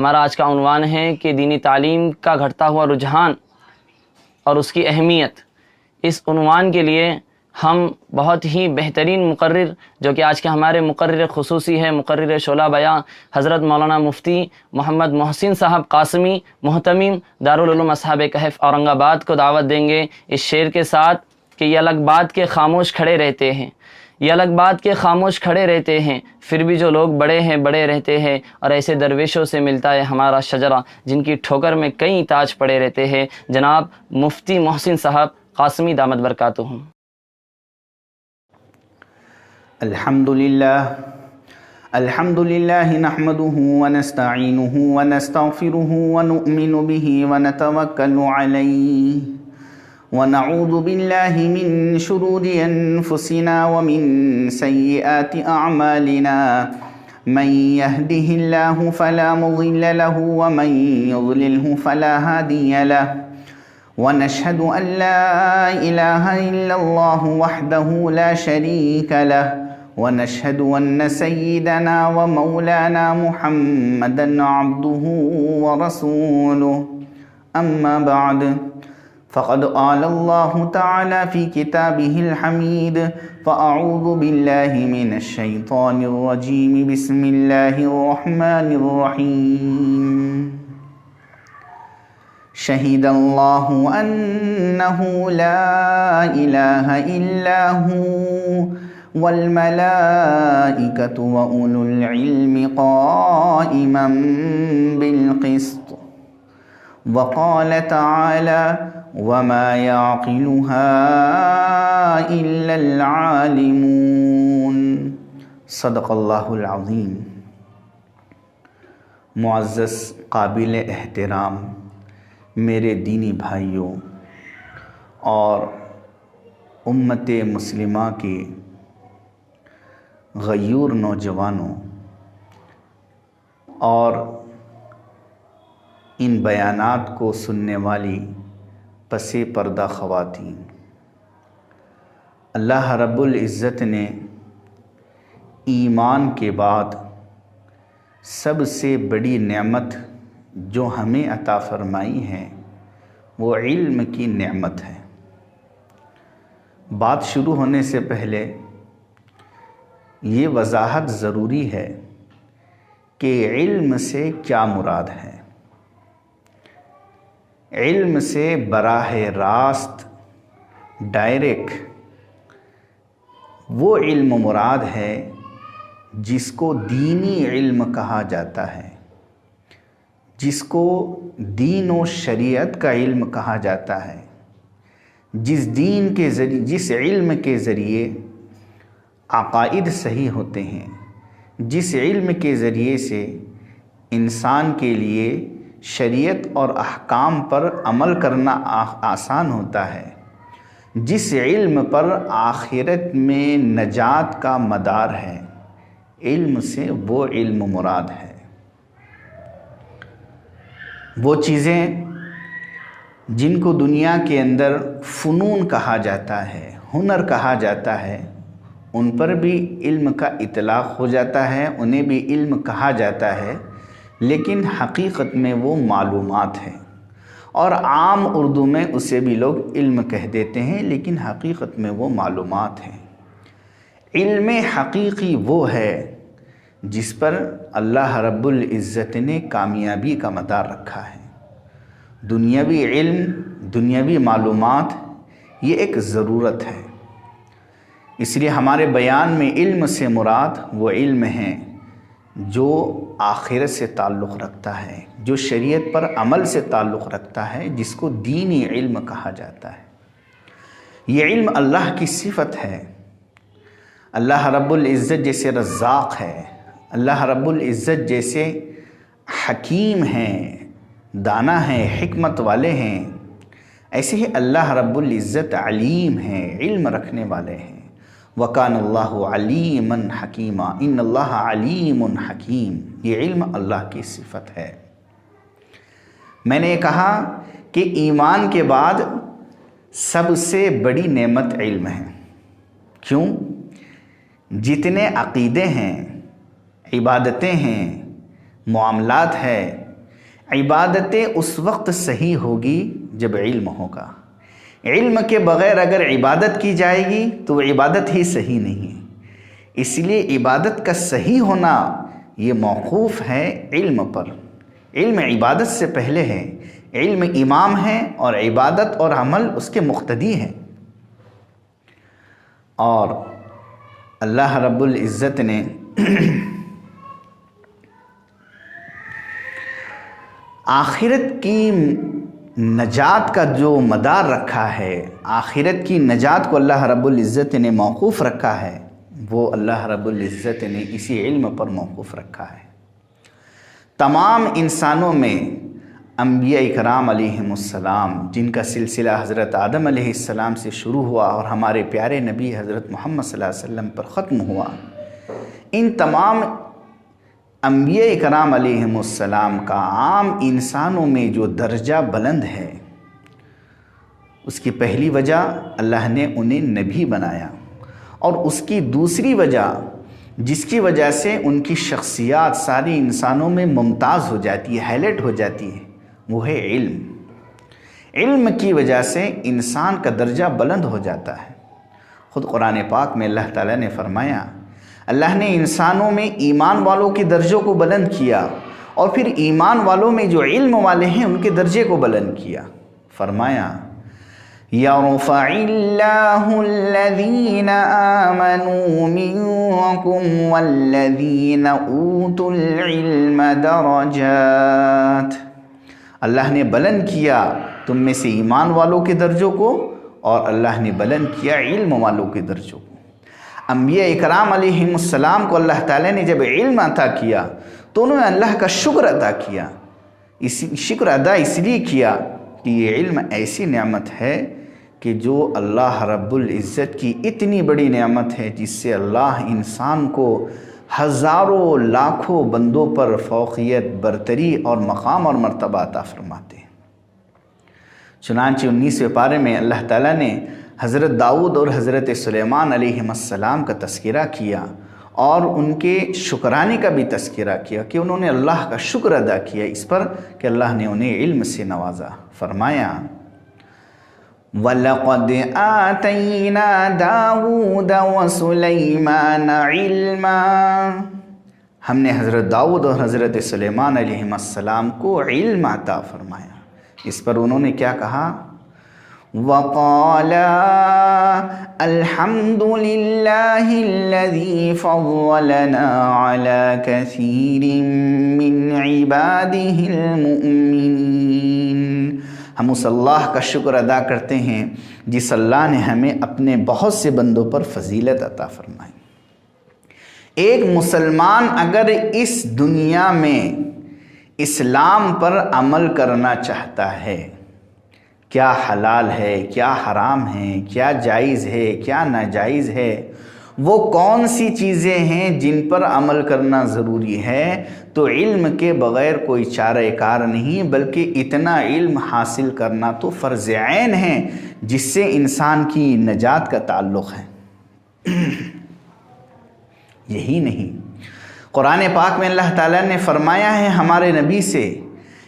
ہمارا آج کا عنوان ہے کہ دینی تعلیم کا گھٹتا ہوا رجحان اور اس کی اہمیت۔ اس عنوان کے لیے ہم بہت ہی بہترین مقرر جو کہ آج کے ہمارے مقرر خصوصی ہے، مقرر شعلہ بیاں حضرت مولانا مفتی محمد محسن صاحب قاسمی محتمم دارالعلوم اصحاب کہف اورنگ آباد کو دعوت دیں گے اس شعر کے ساتھ کہ یہ الگ بات کے خاموش کھڑے رہتے ہیں، یہ الگ بات کے خاموش کھڑے رہتے ہیں، پھر بھی جو لوگ بڑے ہیں بڑے رہتے ہیں، اور ایسے درویشوں سے ملتا ہے ہمارا شجرہ جن کی ٹھوکر میں کئی تاج پڑے رہتے ہیں۔ جناب مفتی محسن صاحب قاسمی دامت برکاتہم۔ الحمد لله نحمده ونستعينه ونستغفره ونؤمن به ونتوكل عليه ونعوذ بالله من شرور أنفسنا ومن سيئات أعمالنا من يهده الله فلا مضل له ومن يضلله فلا هادي له ونشهد أن لا إله إلا الله وحده لا شريك له ونشهد أن سيدنا ومولانا محمدا عبده ورسوله أما بعد فقد قال الله تعالى في كتابه الحميد فأعوذ بالله من الشيطان الرجيم بسم الله الرحمن الرحيم شهد الله أنه لا إله إلا هو والملائكة وأولو العلم قائما بالقسط وقال تعالى وما يعقلها إلا العالمون صدق اللہ العظیم۔ معزز قابل احترام میرے دینی بھائیوں اور امت مسلمہ کے غیور نوجوانوں اور ان بیانات کو سننے والی پس پردہ خواتین، اللہ رب العزت نے ایمان کے بعد سب سے بڑی نعمت جو ہمیں عطا فرمائی ہے وہ علم کی نعمت ہے۔ بات شروع ہونے سے پہلے یہ وضاحت ضروری ہے کہ علم سے کیا مراد ہے۔ علم سے براہ راست ڈائریکٹ وہ علم مراد ہے جس کو دینی علم کہا جاتا ہے، جس کو دین و شریعت کا علم کہا جاتا ہے، جس علم کے ذریعے عقائد صحیح ہوتے ہیں، جس علم کے ذریعے سے انسان کے لیے شریعت اور احکام پر عمل کرنا آسان ہوتا ہے، جس علم پر آخرت میں نجات کا مدار ہے، علم سے وہ علم مراد ہے۔ وہ چیزیں جن کو دنیا کے اندر فنون کہا جاتا ہے، ہنر کہا جاتا ہے، ان پر بھی علم کا اطلاق ہو جاتا ہے، انہیں بھی علم کہا جاتا ہے، لیکن حقیقت میں وہ معلومات ہیں، اور عام اردو میں اسے بھی لوگ علم کہہ دیتے ہیں، لیکن حقیقت میں وہ معلومات ہیں۔ علم حقیقی وہ ہے جس پر اللہ رب العزت نے کامیابی کا مدار رکھا ہے۔ دنیاوی علم، دنیاوی معلومات یہ ایک ضرورت ہے، اس لیے ہمارے بیان میں علم سے مراد وہ علم ہے جو آخرت سے تعلق رکھتا ہے، جو شریعت پر عمل سے تعلق رکھتا ہے، جس کو دینی علم کہا جاتا ہے۔ یہ علم اللہ کی صفت ہے۔ اللہ رب العزت جیسے رزاق ہے، اللہ رب العزت جیسے حکیم ہیں، دانا ہیں، حکمت والے ہیں، ایسے ہی اللہ رب العزت علیم ہیں، علم رکھنے والے ہیں۔ وَكَانَ اللَّهُ عَلِيمًا حَكِيمًا، إِنَّ اللَّهَ عَلِيمٌ حَكِيمٌ، یہ علم اللہ کی صفت ہے۔ میں نے کہا کہ ایمان کے بعد سب سے بڑی نعمت علم ہے۔ کیوں؟ جتنے عقیدے ہیں، عبادتیں ہیں، معاملات ہیں، عبادتیں اس وقت صحیح ہوگی جب علم ہوگا. علم کے بغیر اگر عبادت کی جائے گی تو وہ عبادت ہی صحیح نہیں ہے. اس لیے عبادت کا صحیح ہونا یہ موقوف ہے علم پر. علم عبادت سے پہلے ہے. علم امام ہے اور عبادت اور عمل اس کے مقتدی ہیں. اور اللہ رب العزت نے آخرت کی نجات کا جو مدار رکھا ہے، آخرت کی نجات کو اللہ رب العزت نے موقوف رکھا ہے، وہ اللہ رب العزت نے اسی علم پر موقوف رکھا ہے. تمام انسانوں میں انبیاء اکرام علیہم السلام، جن کا سلسلہ حضرت آدم علیہ السلام سے شروع ہوا اور ہمارے پیارے نبی حضرت محمد صلی اللہ علیہ وسلم پر ختم ہوا، ان تمام انبیاء اکرام علیہم السلام کا عام انسانوں میں جو درجہ بلند ہے، اس کی پہلی وجہ اللہ نے انہیں نبی بنایا، اور اس کی دوسری وجہ جس کی وجہ سے ان کی شخصیات ساری انسانوں میں ممتاز ہو جاتی ہے، ہائی لائٹ ہو جاتی ہے، وہ ہے علم. علم کی وجہ سے انسان کا درجہ بلند ہو جاتا ہے. خود قرآن پاک میں اللہ تعالیٰ نے فرمایا، اللہ نے انسانوں میں ایمان والوں کے درجوں کو بلند کیا، اور پھر ایمان والوں میں جو علم والے ہیں ان کے درجے کو بلند کیا. فرمایا يَرْفَعِ اللَّهُ الَّذِينَ آمَنُوا مِنكُمْ وَالَّذِينَ أُوتُوا الْعِلْمَ دَرَجَاتٍ. اللہ نے بلند کیا تم میں سے ایمان والوں کے درجوں کو، اور اللہ نے بلند کیا علم والوں کے درجوں کو. انبیاء اکرام علیہم السلام کو اللہ تعالیٰ نے جب علم عطا کیا تو انہوں نے اللہ کا شکر ادا کیا. شکر ادا اس لیے کیا کہ یہ علم ایسی نعمت ہے کہ جو اللہ رب العزت کی اتنی بڑی نعمت ہے، جس سے اللہ انسان کو ہزاروں لاکھوں بندوں پر فوقیت، برتری اور مقام اور مرتبہ عطا فرماتے ہیں. چنانچہ 19ویں پارے میں اللہ تعالیٰ نے حضرت داؤد اور حضرت سلیمان علیہ السلام کا تذکرہ کیا، اور ان کے شکرانے کا بھی تذکرہ کیا کہ انہوں نے اللہ کا شکر ادا کیا اس پر کہ اللہ نے انہیں علم سے نوازا. فرمایا وَلَقَدْ آتَيْنَا دَاوُودَ وَسُلَيْمَانَ عِلْمًا. ہم نے حضرت داؤد اور حضرت سلیمان علیہ السلام کو علم عطا فرمایا. اس پر انہوں نے کیا کہا؟ وَقَالَ الْحَمْدُ لِلَّهِ الَّذِي فَضَّلَنَا عَلَى كَثِيرٍ مِّنْ عِبَادِهِ الْمُؤْمِنِينَ. ہم اس اللہ کا شکر ادا کرتے ہیں جس اللہ نے ہمیں اپنے بہت سے بندوں پر فضیلت عطا فرمائی. ایک مسلمان اگر اس دنیا میں اسلام پر عمل کرنا چاہتا ہے، کیا حلال ہے، کیا حرام ہے، کیا جائز ہے، کیا ناجائز ہے، وہ کون سی چیزیں ہیں جن پر عمل کرنا ضروری ہے، تو علم کے بغیر کوئی چارہ کار نہیں، بلکہ اتنا علم حاصل کرنا تو فرض عین ہے جس سے انسان کی نجات کا تعلق ہے. یہی نہیں، قرآن پاک میں اللہ تعالیٰ نے فرمایا ہے ہمارے نبی سے،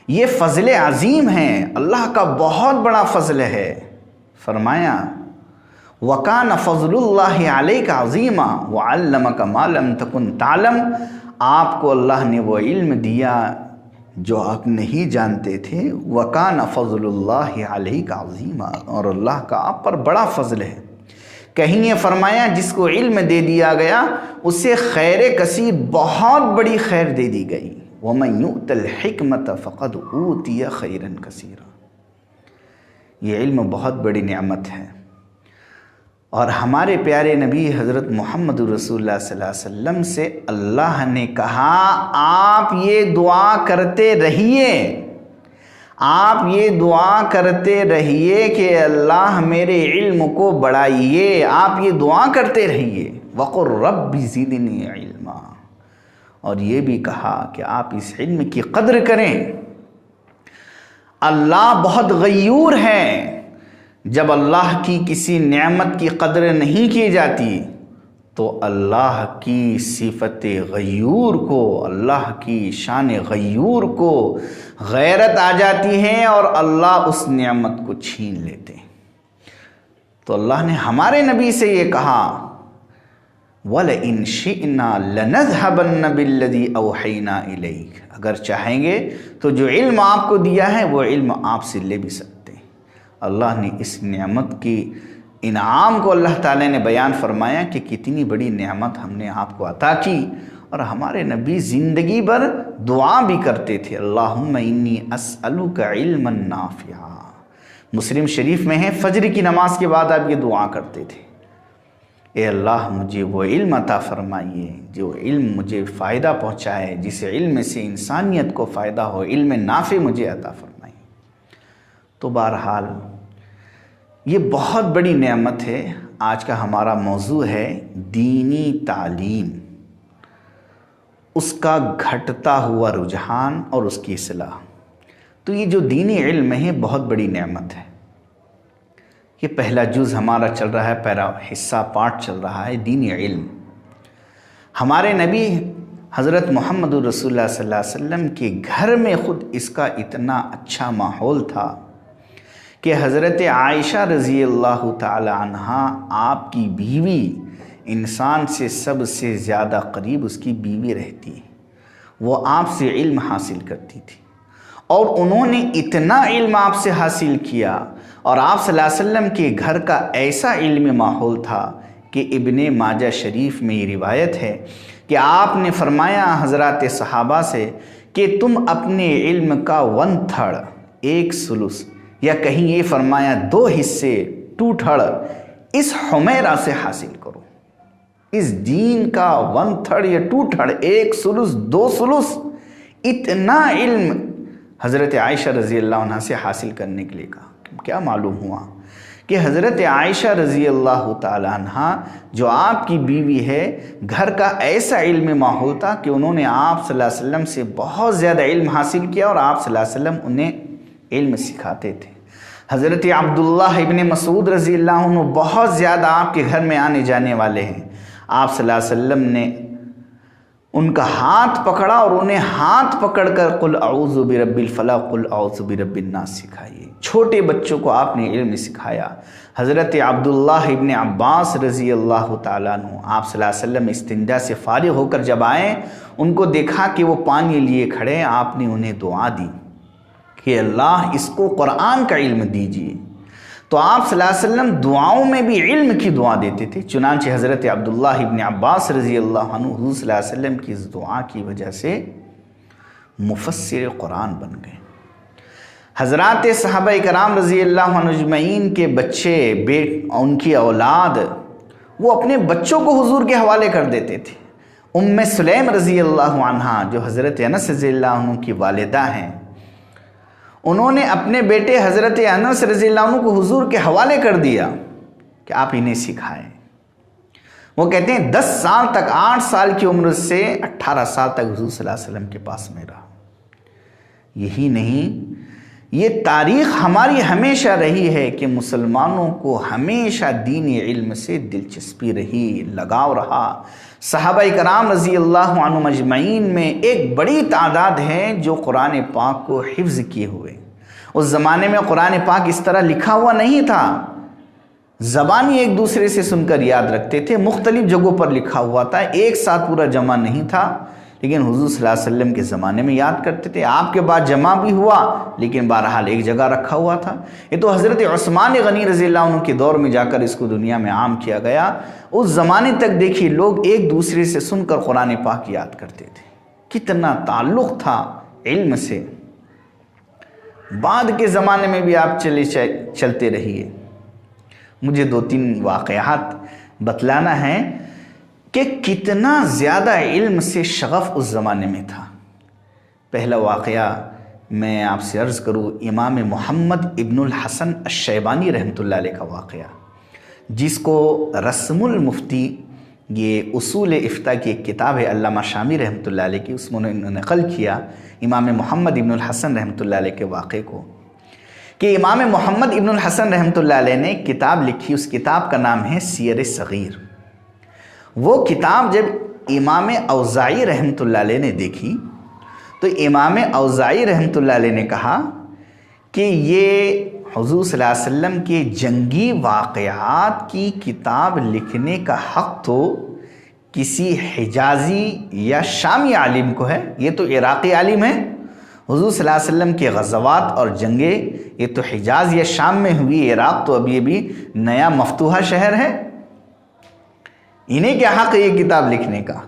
یہ فضل عظیم ہے، اللہ کا بہت بڑا فضل ہے. فرمایا وَكَانَ فَضْلُ اللَّهِ عَلَيْكَ عَظِيمًا وَعَلَّمَكَ مَا لَمْ تَكُنْ تَعْلَمْ. آپ کو اللہ نے وہ علم دیا جو آپ نہیں جانتے تھے. وَكَانَ فَضْلُ اللَّهِ عَلَيْكَ عَظِيمًا، اور اللہ کا آپ پر بڑا فضل ہے. کہیں یہ فرمایا جس کو علم دے دیا گیا اسے خیر کثیر، بہت بڑی خیر دے دی گئی. وَمَنْ يُؤْتَ الْحِكْمَةَ فَقَدْ أُوتِيَ خَيْرًا كَثِيرًا. یہ علم بہت بڑی نعمت ہے. اور ہمارے پیارے نبی حضرت محمد رسول اللہ صلی اللہ علیہ وسلم سے اللہ نے کہا آپ یہ دعا کرتے رہیے، آپ یہ دعا کرتے رہیے کہ اللہ میرے علم کو بڑھائیے. آپ یہ دعا کرتے رہیے. وَقُلْ رَبِّ زِدْنِي عِلْمًا. اور یہ بھی کہا کہ آپ اس علم کی قدر کریں. اللہ بہت غیور ہے. جب اللہ کی کسی نعمت کی قدر نہیں کی جاتی تو اللہ کی صفت غیور کو، اللہ کی شان غیور کو غیرت آ جاتی ہے اور اللہ اس نعمت کو چھین لیتے ہیں۔ تو اللہ نے ہمارے نبی سے یہ کہا وَلَئِن شِئْنَا لَنَذْهَبَنَّ بِالَّذِي أَوْحَيْنَا إِلَيْكَ، اگر چاہیں گے تو جو علم آپ کو دیا ہے وہ علم آپ سے لے بھی سکتے ہیں۔ اللہ نے اس نعمت کی انعام کو اللہ تعالیٰ نے بیان فرمایا کہ کتنی بڑی نعمت ہم نے آپ کو عطا کی، اور ہمارے نبی زندگی بھر دعا بھی کرتے تھے، اللہم انی اسألک علما نافعا۔ مسلم شریف میں ہے فجر کی نماز کے بعد آپ یہ دعا کرتے تھے، اے اللہ مجھے وہ علم عطا فرمائیے جو علم مجھے فائدہ پہنچائے، جس علم سے انسانیت کو فائدہ ہو، علم نافع مجھے عطا فرمائیے۔ تو بہرحال یہ بہت بڑی نعمت ہے۔ آج کا ہمارا موضوع ہے دینی تعلیم، اس کا گھٹتا ہوا رجحان اور اس کی اصلاح۔ تو یہ جو دینی علم ہے بہت بڑی نعمت ہے۔ یہ پہلا جز ہمارا چل رہا ہے، پہلا حصہ پارٹ چل رہا ہے دینی علم۔ ہمارے نبی حضرت محمد رسول اللہ صلی اللہ علیہ وسلم کے گھر میں خود اس کا اتنا اچھا ماحول تھا کہ حضرت عائشہ رضی اللہ تعالی عنہا آپ کی بیوی، انسان سے سب سے زیادہ قریب اس کی بیوی رہتی ہے، وہ آپ سے علم حاصل کرتی تھی، اور انہوں نے اتنا علم آپ سے حاصل کیا، اور آپ صلی اللہ علیہ وسلم کے گھر کا ایسا علمی ماحول تھا کہ ابن ماجہ شریف میں یہ روایت ہے کہ آپ نے فرمایا حضرات صحابہ سے کہ تم اپنے علم کا 1/3، 1/3 یا کہیں یہ فرمایا 2 حصے 2/3 اس حمیرہ سے حاصل کرو۔ اس دین کا 1/3 یا 2/3، 1/3 2/3 اتنا علم حضرت عائشہ رضی اللہ عنہ سے حاصل کرنے کے لیے کہا۔ کیا معلوم ہوا کہ حضرت عائشہ رضی اللہ تعالی عنہ جو آپ کی بیوی ہے، گھر کا ایسا علمی ماحول تھا کہ انہوں نے آپ صلی اللہ علیہ وسلم سے بہت زیادہ علم حاصل کیا، اور آپ صلی اللہ علیہ وسلم انہیں علم سکھاتے تھے۔ حضرت عبداللہ ابن مسعود رضی اللہ عنہ بہت زیادہ آپ کے گھر میں آنے جانے والے ہیں۔ آپ صلی اللہ علیہ وسلم نے ان کا ہاتھ پکڑا اور انہیں ہاتھ پکڑ کر قل اعوذ برب الفلق قل اعوذ برب الناس سکھائیے۔ چھوٹے بچوں کو آپ نے علم سکھایا۔ حضرت عبداللہ ابن عباس رضی اللہ تعالیٰ عنہ آپ صلی اللہ علیہ وسلم استنجا سے فارغ ہو کر جب آئے، ان کو دیکھا کہ وہ پانی لیے کھڑے، آپ نے انہیں دعا دی کہ اللہ اس کو قرآن کا علم دیجیے۔ تو آپ صلی اللہ علیہ وسلم دعاؤں میں بھی علم کی دعا دیتے تھے، چنانچہ حضرت عبداللہ ابن عباس رضی اللہ عنہ حضور صلی اللہ علیہ وسلم کی اس دعا کی وجہ سے مفسر قرآن بن گئے۔ حضرات صحابہ کرام رضی اللہ عنہ اجمعین کے بچے، ان کی اولاد، وہ اپنے بچوں کو حضور کے حوالے کر دیتے تھے۔ ام سلیم رضی اللہ عنہ جو حضرت انس رضی اللہ عنہ کی والدہ ہیں، انہوں نے اپنے بیٹے حضرت انس رضی اللہ عنہ کو حضور کے حوالے کر دیا کہ آپ انہیں سکھائیں۔ وہ کہتے ہیں 10 سال تک، 8 سال کی عمر سے 18 سال تک حضور صلی اللہ علیہ وسلم کے پاس میں رہا۔ یہی نہیں، یہ تاریخ ہماری ہمیشہ رہی ہے کہ مسلمانوں کو ہمیشہ دینی علم سے دلچسپی رہی، لگاؤ رہا۔ صحابہ کرام رضی اللہ عنہم اجمعین میں ایک بڑی تعداد ہے جو قرآن پاک کو حفظ کیے ہوئے۔ اس زمانے میں قرآن پاک اس طرح لکھا ہوا نہیں تھا، زبانی ایک دوسرے سے سن کر یاد رکھتے تھے، مختلف جگہوں پر لکھا ہوا تھا، ایک ساتھ پورا جمع نہیں تھا، لیکن حضور صلی اللہ علیہ وسلم کے زمانے میں یاد کرتے تھے۔ آپ کے بعد جمع بھی ہوا، لیکن بہرحال ایک جگہ رکھا ہوا تھا۔ یہ تو حضرت عثمان غنی رضی اللہ عنہ کے دور میں جا کر اس کو دنیا میں عام کیا گیا۔ اس زمانے تک دیکھیے لوگ ایک دوسرے سے سن کر قرآن پاک یاد کرتے تھے، کتنا تعلق تھا علم سے۔ بعد کے زمانے میں بھی آپ چلتے رہیے۔ مجھے 2-3 واقعات بتلانا ہے کہ کتنا زیادہ علم سے شغف اس زمانے میں تھا۔ پہلا واقعہ میں آپ سے عرض کروں، امام محمد ابن الحسن الشیبانی رحمۃ اللہ علیہ کا واقعہ، جس کو رسم المفتی، یہ اصول افتاء کی ایک کتاب ہے علامہ شامی رحمۃ اللہ علیہ کی، اس میں انہوں نے نقل کیا امام محمد ابن الحسن رحمۃ اللہ علیہ کے واقعے کو، کہ امام محمد ابن الحسن رحمۃ اللہ علیہ نے کتاب لکھی، اس کتاب کا نام ہے سیر صغیر۔ وہ کتاب جب امام اوزاعی رحمۃ اللہ علیہ نے دیکھی تو امام اوزاعی رحمۃ اللہ علیہ نے کہا کہ یہ حضور صلی اللہ علیہ وسلم کے جنگی واقعات کی کتاب لکھنے کا حق تو کسی حجازی یا شامی عالم کو ہے، یہ تو عراقی عالم ہے۔ حضور صلی اللہ علیہ وسلم کے غزوات اور جنگیں یہ تو حجاز یا شام میں ہوئی، عراق تو ابھی ابھی نیا مفتوحہ شہر ہے، انہیں کیا حق ہے یہ کتاب لکھنے کا؟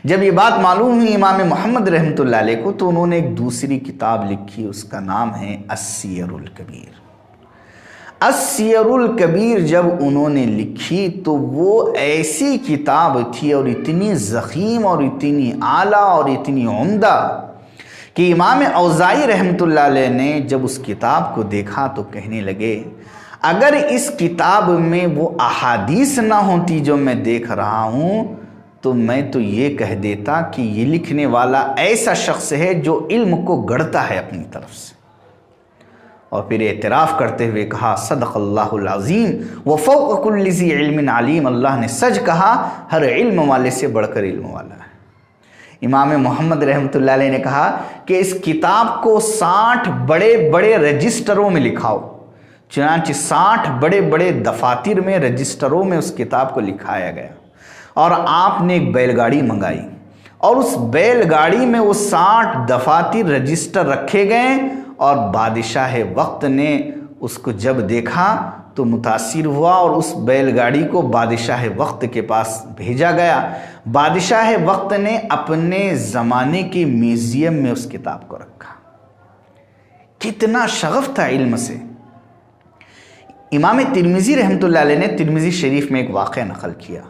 جب یہ بات معلوم ہوئی امام محمد رحمۃ اللہ علیہ کو تو انہوں نے ایک دوسری کتاب لکھی، اس کا نام ہے السیر الکبیر۔ السیر الکبیر جب انہوں نے لکھی تو وہ ایسی کتاب تھی اور اتنی ضخیم اور اتنی اعلیٰ اور اتنی عمدہ کہ امام اوزاعی رحمۃ اللہ علیہ نے جب اس کتاب کو دیکھا تو کہنے لگے اگر اس کتاب میں وہ احادیث نہ ہوتی جو میں دیکھ رہا ہوں تو میں تو یہ کہہ دیتا کہ یہ لکھنے والا ایسا شخص ہے جو علم کو گڑھتا ہے اپنی طرف سے۔ اور پھر اعتراف کرتے ہوئے کہا صدق اللہ العظیم وفوق کل ذی علم علیم، اللہ نے سچ کہا، ہر علم والے سے بڑھ کر علم والا ہے۔ امام محمد رحمۃ اللہ علیہ نے کہا کہ اس کتاب کو 60 بڑے بڑے رجسٹروں میں لکھاؤ، چنانچہ 60 بڑے بڑے دفاتر میں رجسٹروں میں اس کتاب کو لکھایا گیا، اور آپ نے ایک بیل گاڑی منگائی اور اس بیل گاڑی میں وہ 60 دفاتر رجسٹر رکھے گئے، اور بادشاہ وقت نے اس کو جب دیکھا تو متاثر ہوا اور اس بیل گاڑی کو بادشاہ وقت کے پاس بھیجا گیا۔ بادشاہ وقت نے اپنے زمانے کے میوزیم میں اس کتاب کو رکھا۔ کتنا شغف تھا علم سے۔ امام ترمذی رحمۃ اللہ علیہ نے ترمذی شریف میں ایک واقعہ نقل کیا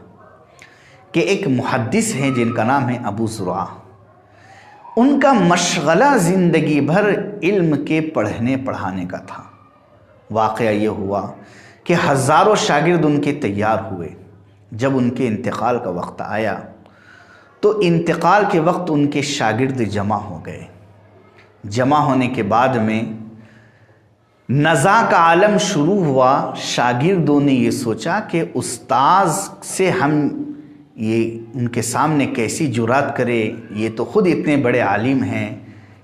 کہ ایک محدث ہیں جن کا نام ہے ابو زرعہ، ان کا مشغلہ زندگی بھر علم کے پڑھنے پڑھانے کا تھا۔ واقعہ یہ ہوا کہ ہزاروں شاگرد ان کے تیار ہوئے، جب ان کے انتقال کا وقت آیا تو انتقال کے وقت ان کے شاگرد جمع ہو گئے۔ جمع ہونے کے بعد میں نزاع کا عالم شروع ہوا۔ شاگردوں نے یہ سوچا کہ استاذ سے ہم یہ ان کے سامنے کیسی جرات کرے، یہ تو خود اتنے بڑے عالم ہیں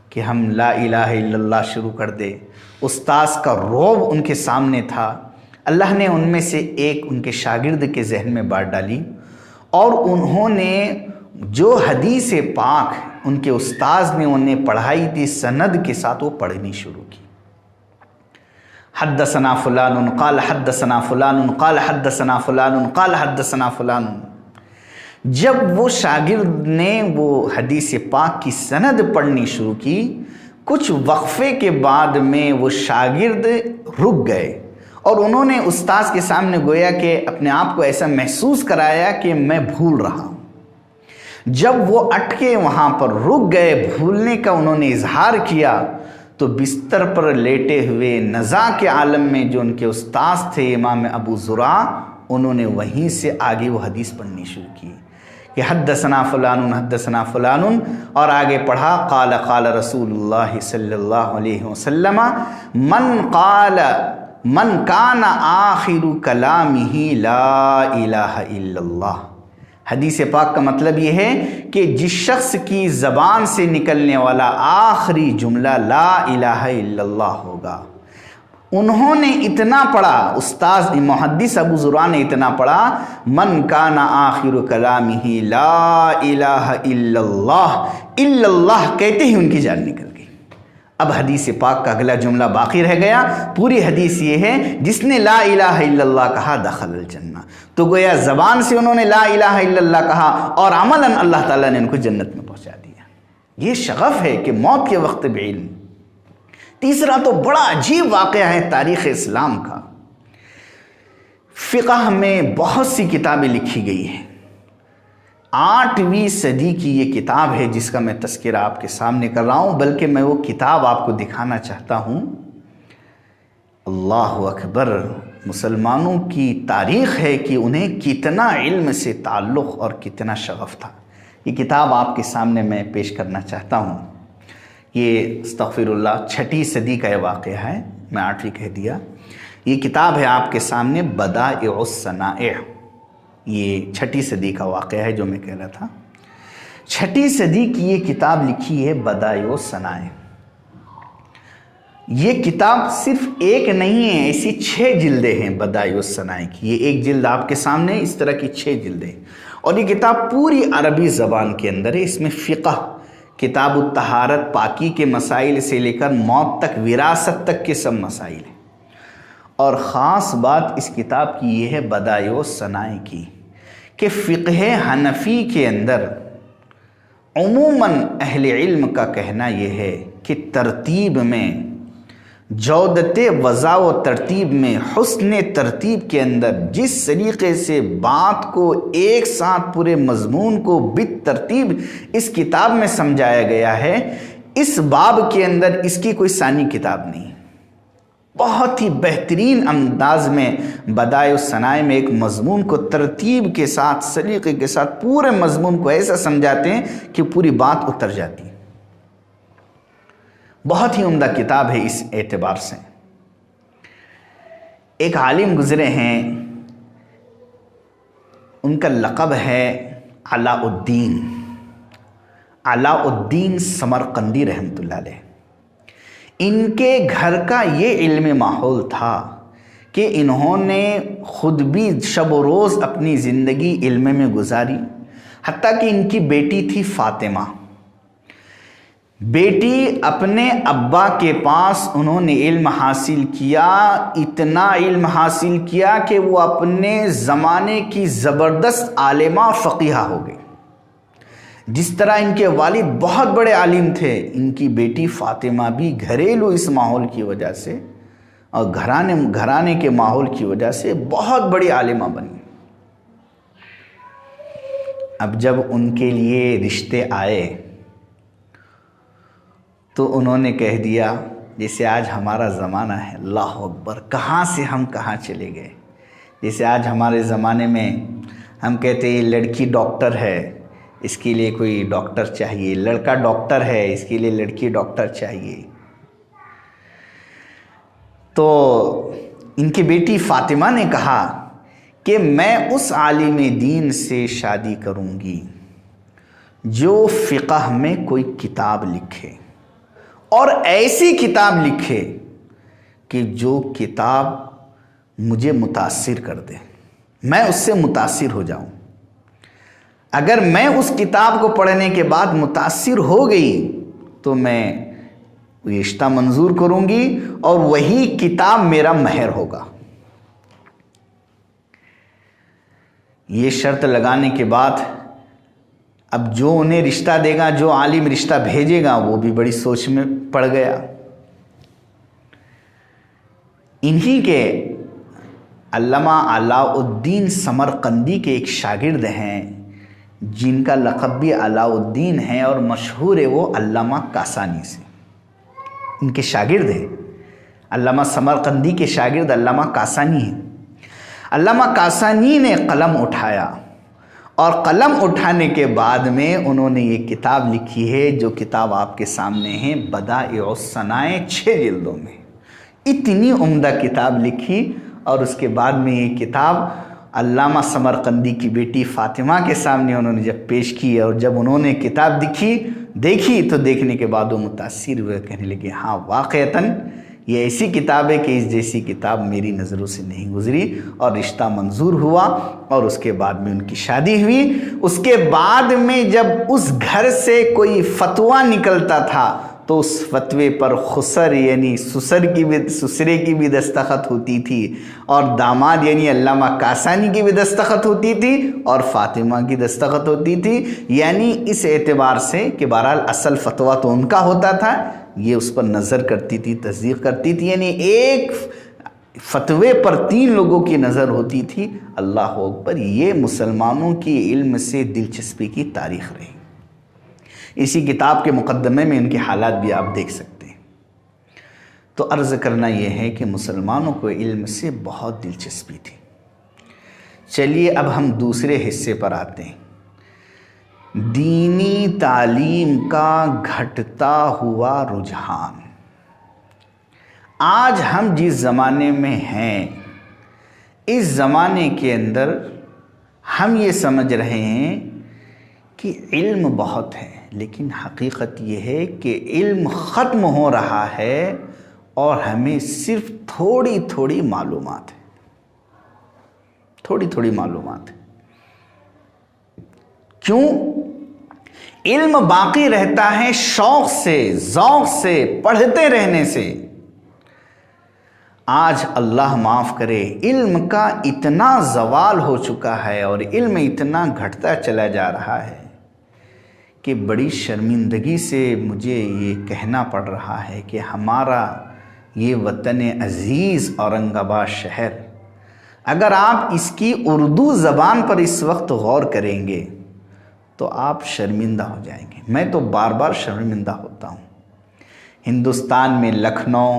کہ ہم لا الہ الا اللہ شروع کر دے۔ استاذ کا رعب ان کے سامنے تھا۔ اللہ نے ان میں سے ایک ان کے شاگرد کے ذہن میں بات ڈالی اور انہوں نے جو حدیث پاک ان کے استاذ نے انہیں پڑھائی تھی سند کے ساتھ وہ پڑھنی شروع کی۔ حدثنا فلان قال حدثنا فلان قال حدثنا فلان قال حدثنا فلان۔ جب وہ شاگرد نے وہ حدیث پاک کی سند پڑھنی شروع کی، کچھ وقفے کے بعد میں وہ شاگرد رک گئے اور انہوں نے استاذ کے سامنے گویا کہ اپنے آپ کو ایسا محسوس کرایا کہ میں بھول رہا ہوں۔ جب وہ اٹکے وہاں پر رک گئے، بھولنے کا انہوں نے اظہار کیا تو بستر پر لیٹے ہوئے نزاع کے عالم میں جو ان کے استاذ تھے امام ابو زرعہ، انہوں نے وہیں سے آگے وہ حدیث پڑھنی شروع کی کہ حدثنا فلان اور آگے پڑھا قال قال رسول اللہ صلی اللہ علیہ وسلم من کان آخر کلامہ لا الہ الا اللہ۔ حدیث پاک کا مطلب یہ ہے کہ جس شخص کی زبان سے نکلنے والا آخری جملہ لا الہ الا اللہ ہوگا۔ انہوں نے اتنا پڑھا، استاذ محدث ابو زرعہ نے اتنا پڑھا من کان آخر کلامہ لا الہ الا اللہ کہتے ہی ان کی جان نکل گئی۔ اب حدیث پاک کا اگلا جملہ باقی رہ گیا۔ پوری حدیث یہ ہے جس نے لا الہ الا اللہ کہا دخل الجنہ، تو گویا زبان سے انہوں نے لا الہ الا اللہ کہا اور عملاً اللہ تعالیٰ نے ان کو جنت میں پہنچا دیا۔ یہ شغف ہے کہ موت کے وقت بھی علم۔ تیسرا تو بڑا عجیب واقعہ ہے تاریخ اسلام کا۔ فقہ میں بہت سی کتابیں لکھی گئی ہیں۔ 8ویں صدی کی یہ کتاب ہے جس کا میں تذکرہ آپ کے سامنے کر رہا ہوں، بلکہ میں وہ کتاب آپ کو دکھانا چاہتا ہوں۔ اللہ اکبر، مسلمانوں کی تاریخ ہے کہ انہیں کتنا علم سے تعلق اور کتنا شغف تھا۔ یہ کتاب آپ کے سامنے میں پیش کرنا چاہتا ہوں۔ یہ استغفر اللہ 6 صدی کا یہ واقعہ ہے، میں 8ویں کہہ دیا۔ یہ کتاب ہے آپ کے سامنے بدائع الصنائع، یہ 6ٹھی صدی کا واقعہ ہے جو میں کہہ رہا تھا. 6ٹھی صدی کی یہ کتاب لکھی ہے بدائع الصنائع. یہ کتاب صرف ایک نہیں ہے، ایسی 6 جلدیں ہیں بدائع الصنائع کی. یہ ایک جلد آپ کے سامنے، اس طرح کی 6 جلدیں. اور یہ کتاب پوری عربی زبان کے اندر ہے. اس میں فقہ، کتاب الطہارت، پاکی کے مسائل سے لے کر موت تک، وراثت تک کے سب مسائل ہیں. اور خاص بات اس کتاب کی یہ ہے بدائع الصنائع کی کہ فقہ حنفی کے اندر عموماً اہل علم کا کہنا یہ ہے کہ ترتیب میں، جودت وضع و ترتیب میں، حسن ترتیب کے اندر جس طریقے سے بات کو ایک ساتھ پورے مضمون کو بالترتیب اس کتاب میں سمجھایا گیا ہے، اس باب کے اندر اس کی کوئی ثانی کتاب نہیں. بہت ہی بہترین انداز میں بدائع الصنائع میں ایک مضمون کو ترتیب کے ساتھ، سلیقے کے ساتھ پورے مضمون کو ایسا سمجھاتے ہیں کہ پوری بات اتر جاتی ہے. بہت ہی عمدہ کتاب ہے اس اعتبار سے. ایک عالم گزرے ہیں، ان کا لقب ہے علاء الدین، علاء الدین سمرقندی رحمۃ اللہ علیہ. ان کے گھر کا یہ علمی ماحول تھا کہ انہوں نے خود بھی شب و روز اپنی زندگی علم میں گزاری. حتیٰ کہ ان کی بیٹی تھی فاطمہ. بیٹی اپنے ابا کے پاس انہوں نے علم حاصل کیا، اتنا علم حاصل کیا کہ وہ اپنے زمانے کی زبردست عالمہ فقیہہ ہو گئی. جس طرح ان کے والد بہت بڑے عالم تھے، ان کی بیٹی فاطمہ بھی گھریلو اس ماحول کی وجہ سے اور گھرانے کے ماحول کی وجہ سے بہت بڑی عالمہ بنی. اب جب ان کے لیے رشتے آئے تو انہوں نے کہہ دیا، جیسے آج ہمارا زمانہ ہے، اللہ اکبر، کہاں سے ہم کہاں چلے گئے. جیسے آج ہمارے زمانے میں ہم کہتے ہیں لڑکی ڈاکٹر ہے، اس کے لیے کوئی ڈاکٹر چاہیے، لڑکا ڈاکٹر ہے، اس کے لیے لڑکی ڈاکٹر چاہیے. تو ان کی بیٹی فاطمہ نے کہا کہ میں اس عالم دین سے شادی کروں گی جو فقہ میں کوئی کتاب لکھے، اور ایسی کتاب لکھے کہ جو کتاب مجھے متاثر کر دے، میں اس سے متاثر ہو جاؤں. اگر میں اس کتاب کو پڑھنے کے بعد متاثر ہو گئی تو میں رشتہ منظور کروں گی اور وہی کتاب میرا مہر ہوگا. یہ شرط لگانے کے بعد اب جو انہیں رشتہ دے گا، جو عالم رشتہ بھیجے گا، وہ بھی بڑی سوچ میں پڑ گیا. انہی کے علامہ علاء الدین سمرقندی کے ایک شاگرد ہیں جن کا لقب بھی علاء الدین ہے اور مشہور ہے وہ علامہ کاسانی سے. ان کے شاگرد ہیں، علامہ سمرقندی کے شاگرد علامہ کاسانی ہیں. علامہ کاسانی نے قلم اٹھایا اور قلم اٹھانے کے بعد میں انہوں نے یہ کتاب لکھی ہے جو کتاب آپ کے سامنے ہے، بدائع الصنائع، 6 جلدوں میں. اتنی عمدہ کتاب لکھی اور اس کے بعد میں یہ کتاب علامہ سمرقندی کی بیٹی فاطمہ کے سامنے انہوں نے جب پیش کی، اور جب انہوں نے کتاب دیکھی تو دیکھنے کے بعد وہ متاثر ہوئے، کہنے لگے ہاں واقعتاً یہ ایسی کتاب ہے کہ اس جیسی کتاب میری نظروں سے نہیں گزری. اور رشتہ منظور ہوا اور اس کے بعد میں ان کی شادی ہوئی. اس کے بعد میں جب اس گھر سے کوئی فتویٰ نکلتا تھا تو اس فتوے پر خسر یعنی سسرے کی بھی دستخط ہوتی تھی، اور داماد یعنی علامہ کاسانی کی بھی دستخط ہوتی تھی، اور فاطمہ کی دستخط ہوتی تھی. یعنی اس اعتبار سے کہ بہرحال اصل فتویٰ تو ان کا ہوتا تھا، یہ اس پر نظر کرتی تھی، تصدیق کرتی تھی. یعنی ایک فتوے پر 3 لوگوں کی نظر ہوتی تھی. اللہ اکبر، یہ مسلمانوں کی علم سے دلچسپی کی تاریخ رہی. اسی کتاب کے مقدمے میں ان کے حالات بھی آپ دیکھ سکتے ہیں. تو عرض کرنا یہ ہے کہ مسلمانوں کو علم سے بہت دلچسپی تھی. چلیے اب ہم دوسرے حصے پر آتے ہیں، دینی تعلیم کا گھٹتا ہوا رجحان. آج ہم جس زمانے میں ہیں، اس زمانے کے اندر ہم یہ سمجھ رہے ہیں کہ علم بہت ہے، لیکن حقیقت یہ ہے کہ علم ختم ہو رہا ہے اور ہمیں صرف تھوڑی تھوڑی معلومات ہے، تھوڑی تھوڑی معلومات ہے۔ کیوں؟ علم باقی رہتا ہے شوق سے، ذوق سے، پڑھتے رہنے سے۔ آج اللہ معاف کرے علم کا اتنا زوال ہو چکا ہے اور علم اتنا گھٹتا چلا جا رہا ہے کہ بڑی شرمندگی سے مجھے یہ کہنا پڑ رہا ہے کہ ہمارا یہ وطن عزیز اورنگ آباد شہر، اگر آپ اس کی اردو زبان پر اس وقت غور کریں گے تو آپ شرمندہ ہو جائیں گے۔ میں تو بار بار شرمندہ ہوتا ہوں۔ ہندوستان میں لکھنؤ،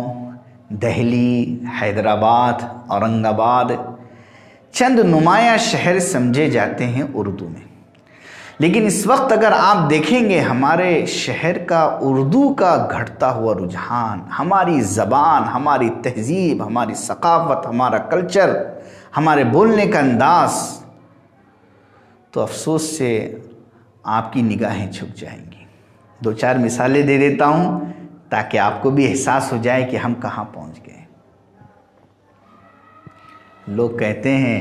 دہلی، حیدرآباد، اورنگ آباد چند نمایاں شہر سمجھے جاتے ہیں اردو میں، لیکن اس وقت اگر آپ دیکھیں گے ہمارے شہر کا اردو کا گھٹتا ہوا رجحان، ہماری زبان، ہماری تہذیب، ہماری ثقافت، ہمارا کلچر، ہمارے بولنے کا انداز، تو افسوس سے آپ کی نگاہیں جھک جائیں گی۔ دو چار مثالیں دے دیتا ہوں تاکہ آپ کو بھی احساس ہو جائے کہ ہم کہاں پہنچ گئے۔ لوگ کہتے ہیں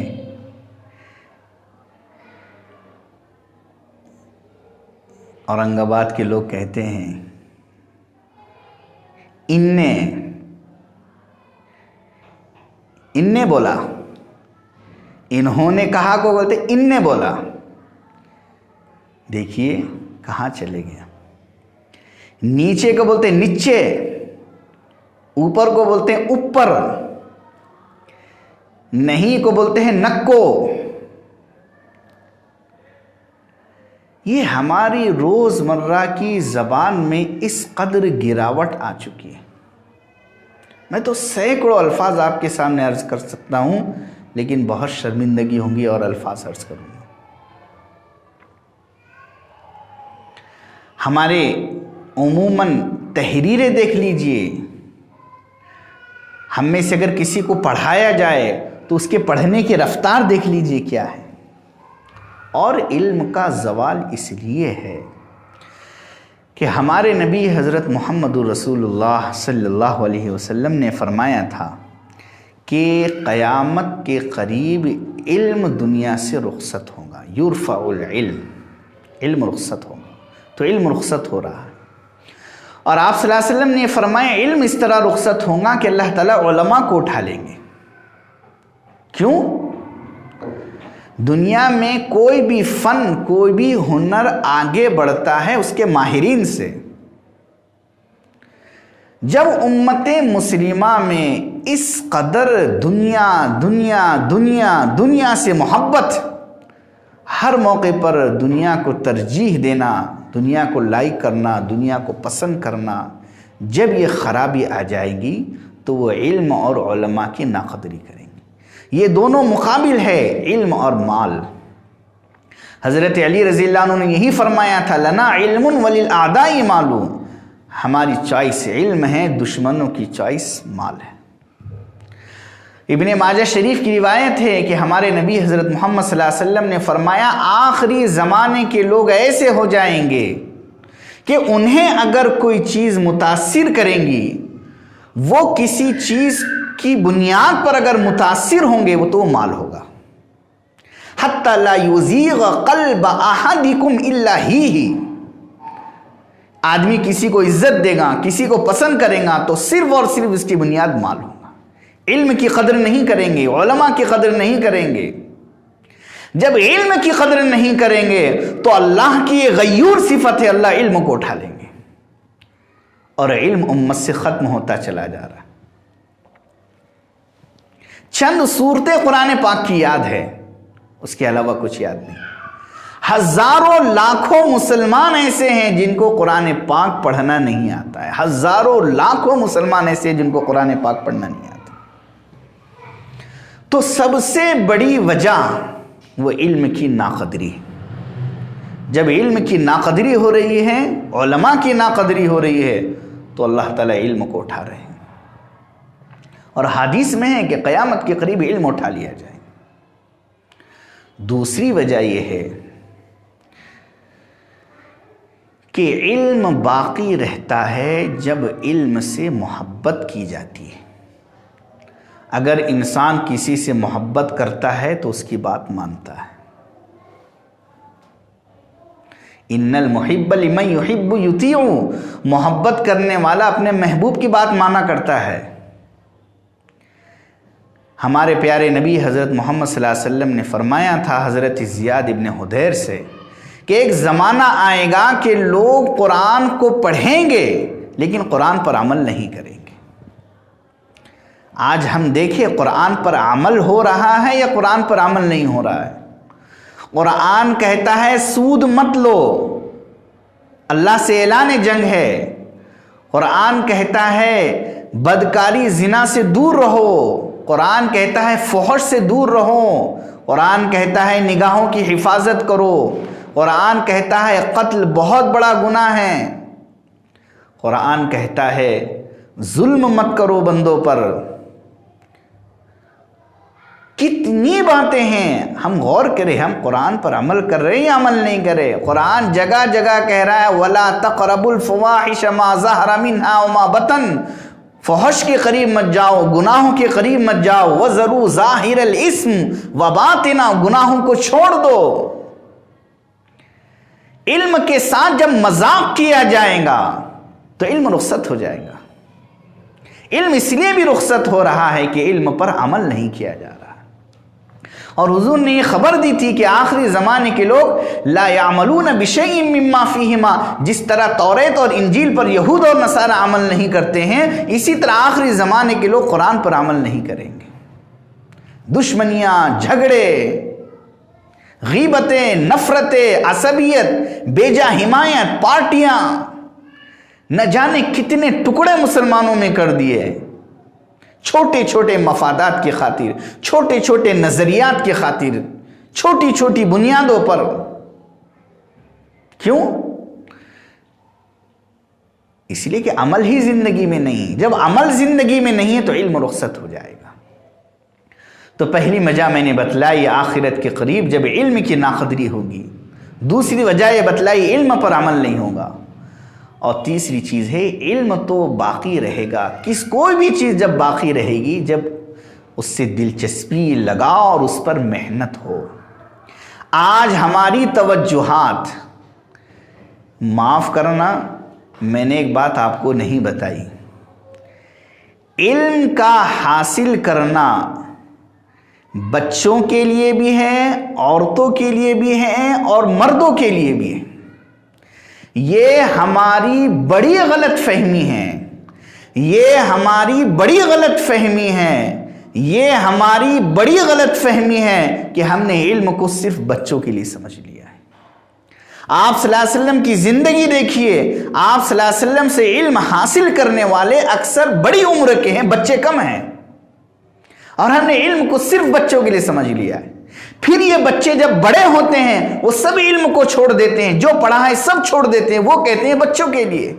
اورنگ آباد کے لوگ کہتے ہیں ان نے بولا، انہوں نے کہا کو بولتے ان نے بولا۔ دیکھیے کہاں چلے گیا۔ نیچے کو بولتے نیچے، اوپر کو بولتے ہیں اوپر، نہیں کو بولتے ہیں نکو۔ یہ ہماری روزمرہ کی زبان میں اس قدر گراوٹ آ چکی ہے۔ میں تو سینکڑوں الفاظ آپ کے سامنے عرض کر سکتا ہوں، لیکن بہت شرمندگی ہوں گی اور الفاظ عرض کروں گا۔ ہمارے عموماً تحریریں دیکھ لیجئے، ہم میں سے اگر کسی کو پڑھایا جائے تو اس کے پڑھنے کی رفتار دیکھ لیجئے کیا ہے۔ اور علم کا زوال اس لیے ہے کہ ہمارے نبی حضرت محمد رسول اللہ صلی اللہ علیہ وسلم نے فرمایا تھا کہ قیامت کے قریب علم دنیا سے رخصت ہوگا، یرفع العلم، علم رخصت ہوگا۔ تو علم رخصت ہو رہا ہے، اور آپ صلی اللہ علیہ وسلم نے فرمایا علم اس طرح رخصت ہوگا کہ اللہ تعالیٰ علماء کو اٹھا لیں گے۔ کیوں؟ دنیا میں کوئی بھی فن، کوئی بھی ہنر آگے بڑھتا ہے اس کے ماہرین سے۔ جب امت مسلمہ میں اس قدر دنیا دنیا دنیا دنیا سے محبت، ہر موقع پر دنیا کو ترجیح دینا، دنیا کو لائک کرنا، دنیا کو پسند کرنا، جب یہ خرابی آ جائے گی تو وہ علم اور علماء کی ناقدری کریں گے۔ یہ دونوں مقابل ہے، علم اور مال۔ حضرت علی رضی اللہ عنہ نے یہی فرمایا تھا، لنا علم وللأعداء مال، ہماری چوائس علم ہے، دشمنوں کی چوائس مال ہے۔ ابن ماجہ شریف کی روایت ہے کہ ہمارے نبی حضرت محمد صلی اللہ علیہ وسلم نے فرمایا، آخری زمانے کے لوگ ایسے ہو جائیں گے کہ انہیں اگر کوئی چیز متاثر کریں گی، وہ کسی چیز کی بنیاد پر اگر متاثر ہوں گے وہ تو مال ہوگا۔ حتی لا یزیغ قلب احدکم الا ہی، آدمی کسی کو عزت دے گا، کسی کو پسند کرے گا تو صرف اور صرف اس کی بنیاد مال ہوگا۔ علم کی قدر نہیں کریں گے، علماء کی قدر نہیں کریں گے۔ جب علم کی قدر نہیں کریں گے تو اللہ کی یہ غیور صفت ہے، اللہ علم کو اٹھا لیں گے، اور علم امت سے ختم ہوتا چلا جا رہا ہے۔ چند صورتیں قرآن پاک کی یاد ہے، اس کے علاوہ کچھ یاد نہیں۔ ہزاروں لاکھوں مسلمان ایسے ہیں جن کو قرآن پاک پڑھنا نہیں آتا ہے، ہزاروں لاکھوں مسلمان ایسے ہیں جن کو قرآن پاک پڑھنا نہیں آتا۔ تو سب سے بڑی وجہ وہ علم کی ناقدری۔ جب علم کی ناقدری ہو رہی ہے، علماء کی ناقدری ہو رہی ہے، تو اللہ تعالیٰ علم کو اٹھا رہے ہیں۔ اور حدیث میں ہے کہ قیامت کے قریب علم اٹھا لیا جائے۔ دوسری وجہ یہ ہے کہ علم باقی رہتا ہے جب علم سے محبت کی جاتی ہے۔ اگر انسان کسی سے محبت کرتا ہے تو اس کی بات مانتا ہے۔ ان المحب لمن یحب یطیع، محبت کرنے والا اپنے محبوب کی بات مانا کرتا ہے۔ ہمارے پیارے نبی حضرت محمد صلی اللہ علیہ وسلم نے فرمایا تھا حضرت زیاد ابن حدیر سے کہ ایک زمانہ آئے گا کہ لوگ قرآن کو پڑھیں گے لیکن قرآن پر عمل نہیں کریں گے۔ آج ہم دیکھیں قرآن پر عمل ہو رہا ہے یا قرآن پر عمل نہیں ہو رہا ہے۔ قرآن کہتا ہے سود مت لو، اللہ سے اعلان جنگ ہے۔ قرآن کہتا ہے بدکاری زنا سے دور رہو، قرآن کہتا ہے فحش سے دور رہو، قرآن کہتا ہے نگاہوں کی حفاظت کرو، قرآن کہتا ہے قتل بہت بڑا گناہ ہے، قرآن کہتا ہے ظلم مت کرو بندوں پر۔ کتنی باتیں ہیں، ہم غور کریں ہم قرآن پر عمل کر رہے ہیں یا عمل نہیں کر رہے۔ قرآن جگہ جگہ کہہ رہا ہے وَلَا تَقْرَبُوا الْفَوَاحِشَ مَا ظَهَرَ مِنْهَا وَمَا بَطَنَ، فحش کے قریب مت جاؤ، گناہوں کے قریب مت جاؤ۔ وَذَرُوا ظَاهِرَ الْإِثْمِ وَبَاطِنَهُ، گناہوں کو چھوڑ دو۔ علم کے ساتھ جب مذاق کیا جائے گا تو علم رخصت ہو جائے گا۔ علم اس لیے بھی رخصت ہو رہا ہے کہ علم پر عمل نہیں کیا جا رہا۔ اور حضور نے یہ خبر دی تھی کہ آخری زمانے کے لوگ لا يعملون بشيء مما فيهما، جس طرح توریت اور انجیل پر یہود اور نصارہ عمل نہیں کرتے ہیں، اسی طرح آخری زمانے کے لوگ قرآن پر عمل نہیں کریں گے۔ دشمنیاں، جھگڑے، غیبتیں، نفرتیں، عصبیت، بیجا حمایت، پارٹیاں، نہ جانے کتنے ٹکڑے مسلمانوں میں کر دیے، چھوٹے چھوٹے مفادات کی خاطر، چھوٹے چھوٹے نظریات کی خاطر، چھوٹی چھوٹی بنیادوں پر۔ کیوں؟ اس لیے کہ عمل ہی زندگی میں نہیں۔ جب عمل زندگی میں نہیں ہے تو علم رخصت ہو جائے گا۔ تو پہلی وجہ میں نے بتلائی آخرت کے قریب جب علم کی ناقدری ہوگی، دوسری وجہ یہ بتلائی علم پر عمل نہیں ہوگا، اور تیسری چیز ہے علم تو باقی رہے گا۔ کوئی بھی چیز جب باقی رہے گی جب اس سے دلچسپی لگاؤ اور اس پر محنت ہو۔ آج ہماری توجہات، معاف کرنا میں نے ایک بات آپ کو نہیں بتائی، علم کا حاصل کرنا بچوں کے لیے بھی ہے، عورتوں کے لیے بھی ہے اور مردوں کے لیے بھی ہے۔ یہ ہماری بڑی غلط فہمی ہے، یہ ہماری بڑی غلط فہمی ہے، یہ ہماری بڑی غلط فہمی ہے کہ ہم نے علم کو صرف بچوں کے لیے سمجھ لیا ہے۔ آپ صلی اللہ علیہ وسلم کی زندگی دیکھیے، آپ صلی اللہ علیہ وسلم سے علم حاصل کرنے والے اکثر بڑی عمر کے ہیں، بچے کم ہیں، اور ہم نے علم کو صرف بچوں کے لیے سمجھ لیا ہے۔ پھر یہ بچے جب بڑے ہوتے ہیں وہ سب علم کو چھوڑ دیتے ہیں، جو پڑھا ہے سب چھوڑ دیتے ہیں، وہ کہتے ہیں بچوں کے لیے۔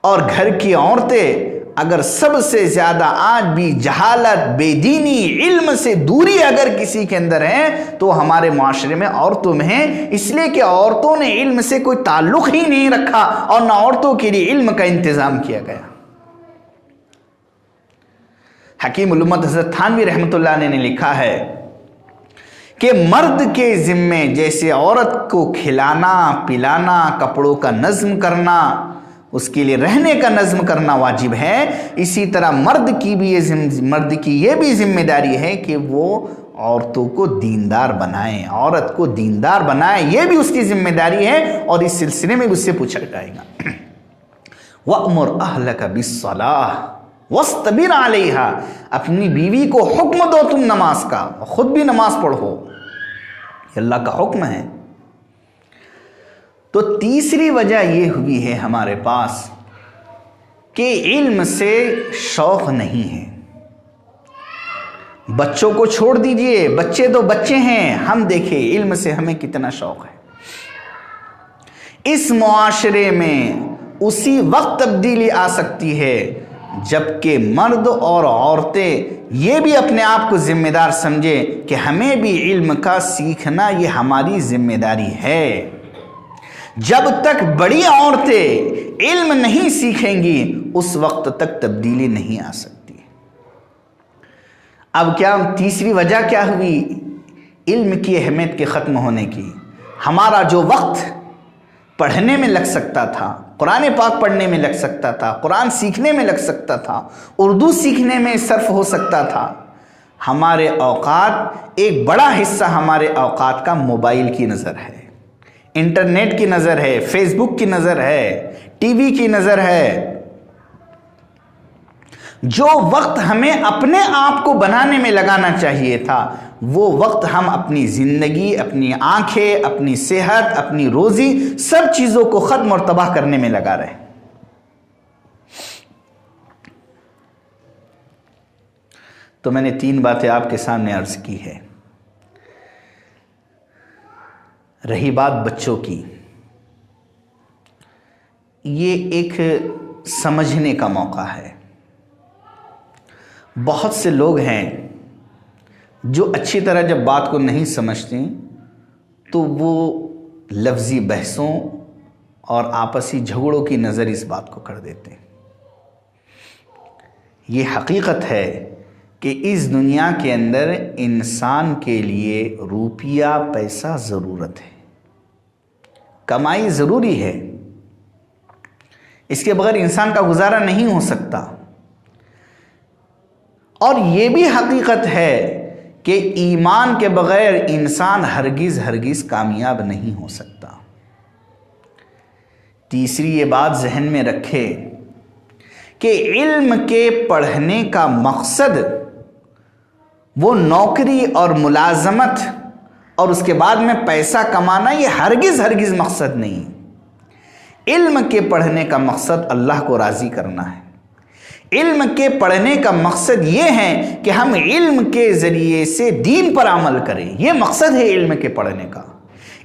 اور گھر کی عورتیں اگر سب سے زیادہ آج بھی جہالت، بے دینی، علم سے دوری اگر کسی کے اندر ہے تو ہمارے معاشرے میں عورتوں میں ہے، اس لیے کہ عورتوں نے علم سے کوئی تعلق ہی نہیں رکھا اور نہ عورتوں کے لیے علم کا انتظام کیا گیا۔ حکیم الامت حضرت تھانوی رحمۃ اللہ علیہ نے لکھا ہے کہ مرد کے ذمے جیسے عورت کو کھلانا پلانا، کپڑوں کا نظم کرنا، اس کے لیے رہنے کا نظم کرنا واجب ہے، اسی طرح مرد کی یہ بھی ذمہ داری ہے کہ وہ عورتوں کو دیندار بنائیں، عورت کو دیندار بنائیں، یہ بھی اس کی ذمہ داری ہے، اور اس سلسلے میں اس سے پوچھا جائے گا وَأْمُرْ أَهْلَكَ بِالصَّلَاةِ وَاسْتَبِرْ عَلَيْهَا، اپنی بیوی کو حکم دو تم نماز کا، خود بھی نماز پڑھو، یہ اللہ کا حکم ہے۔ تو تیسری وجہ یہ ہوئی ہے ہمارے پاس کہ علم سے شوق نہیں ہے۔ بچوں کو چھوڑ دیجئے، بچے تو بچے ہیں، ہم دیکھیں علم سے ہمیں کتنا شوق ہے۔ اس معاشرے میں اسی وقت تبدیلی آ سکتی ہے جبکہ مرد اور عورتیں یہ بھی اپنے آپ کو ذمہ دار سمجھیں کہ ہمیں بھی علم کا سیکھنا یہ ہماری ذمہ داری ہے۔ جب تک بڑی عورتیں علم نہیں سیکھیں گی اس وقت تک تبدیلی نہیں آ سکتی۔ اب کیا تیسری وجہ کیا ہوئی علم کی اہمیت کے ختم ہونے کی؟ ہمارا جو وقت پڑھنے میں لگ سکتا تھا، قرآن پاک پڑھنے میں لگ سکتا تھا، قرآن سیکھنے میں لگ سکتا تھا، اردو سیکھنے میں صرف ہو سکتا تھا، ہمارے اوقات ایک بڑا حصہ ہمارے اوقات کا موبائل کی نظر ہے، انٹرنیٹ کی نظر ہے، فیس بک کی نظر ہے، ٹی وی کی نظر ہے۔ جو وقت ہمیں اپنے آپ کو بنانے میں لگانا چاہیے تھا وہ وقت ہم اپنی زندگی، اپنی آنکھیں، اپنی صحت، اپنی روزی، سب چیزوں کو ختم اور تباہ کرنے میں لگا رہے۔ تو میں نے 3 باتیں آپ کے سامنے عرض کی ہے۔ رہی بات بچوں کی، یہ ایک سمجھنے کا موقع ہے۔ بہت سے لوگ ہیں جو اچھی طرح جب بات کو نہیں سمجھتے تو وہ لفظی بحثوں اور آپسی جھگڑوں کی نظر اس بات کو کر دیتے ہیں۔ یہ حقیقت ہے کہ اس دنیا کے اندر انسان کے لیے روپیہ پیسہ ضرورت ہے، کمائی ضروری ہے، اس کے بغیر انسان کا گزارا نہیں ہو سکتا۔ اور یہ بھی حقیقت ہے کہ ایمان کے بغیر انسان ہرگز کامیاب نہیں ہو سکتا۔ تیسری یہ بات ذہن میں رکھے کہ علم کے پڑھنے کا مقصد وہ نوکری اور ملازمت اور اس کے بعد میں پیسہ کمانا یہ ہرگز مقصد نہیں۔ علم کے پڑھنے کا مقصد اللہ کو راضی کرنا ہے۔ علم کے پڑھنے کا مقصد یہ ہے کہ ہم علم کے ذریعے سے دین پر عمل کریں، یہ مقصد ہے علم کے پڑھنے کا۔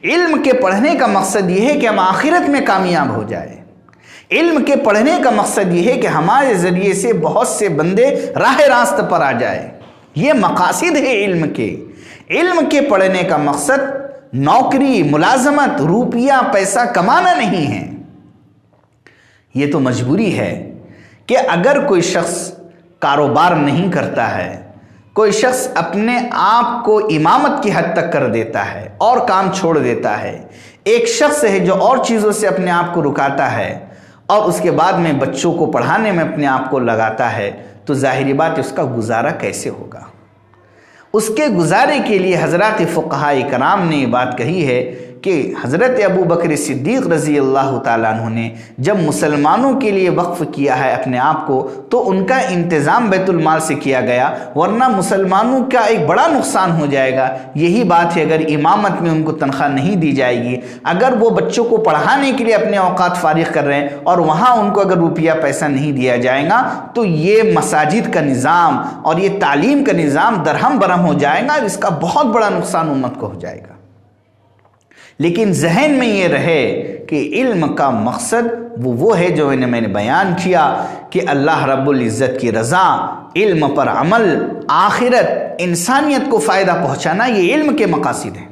علم کے پڑھنے کا مقصد یہ ہے کہ ہم آخرت میں کامیاب ہو جائیں۔ علم کے پڑھنے کا مقصد یہ ہے کہ ہمارے ذریعے سے بہت سے بندے راہ راست پر آ جائیں، یہ مقاصد ہے علم کے۔ علم کے پڑھنے کا مقصد نوکری، ملازمت، روپیہ پیسہ کمانا نہیں ہے۔ یہ تو مجبوری ہے کہ اگر کوئی شخص کاروبار نہیں کرتا ہے، کوئی شخص اپنے آپ کو امامت کی حد تک کر دیتا ہے اور کام چھوڑ دیتا ہے، ایک شخص ہے جو اور چیزوں سے اپنے آپ کو رکاتا ہے اور اس کے بعد میں بچوں کو پڑھانے میں اپنے آپ کو لگاتا ہے، تو ظاہری بات اس کا گزارا کیسے ہوگا؟ اس کے گزارے کے لیے حضرات فقہاء کرام نے یہ بات کہی ہے کہ حضرت ابو بکر صدیق رضی اللہ تعالیٰ عنہ نے جب مسلمانوں کے لیے وقف کیا ہے اپنے آپ کو تو ان کا انتظام بیت المال سے کیا گیا، ورنہ مسلمانوں کا ایک بڑا نقصان ہو جائے گا۔ یہی بات ہے اگر امامت میں ان کو تنخواہ نہیں دی جائے گی، اگر وہ بچوں کو پڑھانے کے لیے اپنے اوقات فارغ کر رہے ہیں اور وہاں ان کو اگر روپیہ پیسہ نہیں دیا جائے گا تو یہ مساجد کا نظام اور یہ تعلیم کا نظام درہم برہم ہو جائے گا، اس کا بہت بڑا نقصان امت کو ہو جائے گا۔ لیکن ذہن میں یہ رہے کہ علم کا مقصد وہ ہے جو میں نے بیان کیا کہ اللہ رب العزت کی رضا، علم پر عمل، آخرت، انسانیت کو فائدہ پہنچانا، یہ علم کے مقاصد ہیں۔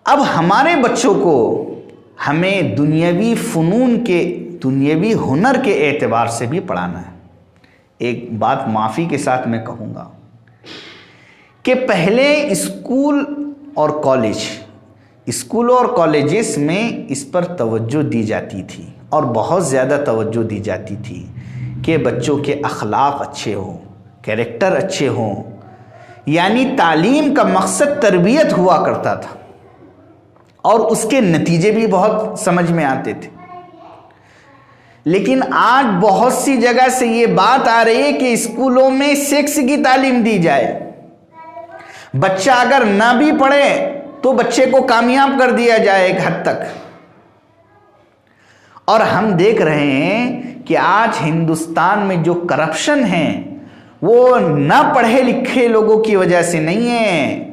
اب ہمارے بچوں کو ہمیں دنیاوی فنون کے، دنیاوی ہنر کے اعتبار سے بھی پڑھانا ہے۔ ایک بات معافی کے ساتھ میں کہوں گا کہ پہلے اسکول اور کالجز میں اس پر توجہ دی جاتی تھی اور بہت زیادہ توجہ دی جاتی تھی کہ بچوں کے اخلاق اچھے ہوں، کیریکٹر اچھے ہوں، یعنی تعلیم کا مقصد تربیت ہوا کرتا تھا اور اس کے نتیجے بھی بہت سمجھ میں آتے تھے۔ لیکن آج بہت سی جگہ سے یہ بات آ رہی ہے کہ اسکولوں میں سیکس کی تعلیم دی جائے، بچہ اگر نہ بھی پڑھے تو بچے کو کامیاب کر دیا جائے ایک حد تک۔ اور ہم دیکھ رہے ہیں کہ آج ہندوستان میں جو کرپشن ہے وہ نہ پڑھے لکھے لوگوں کی وجہ سے نہیں ہے،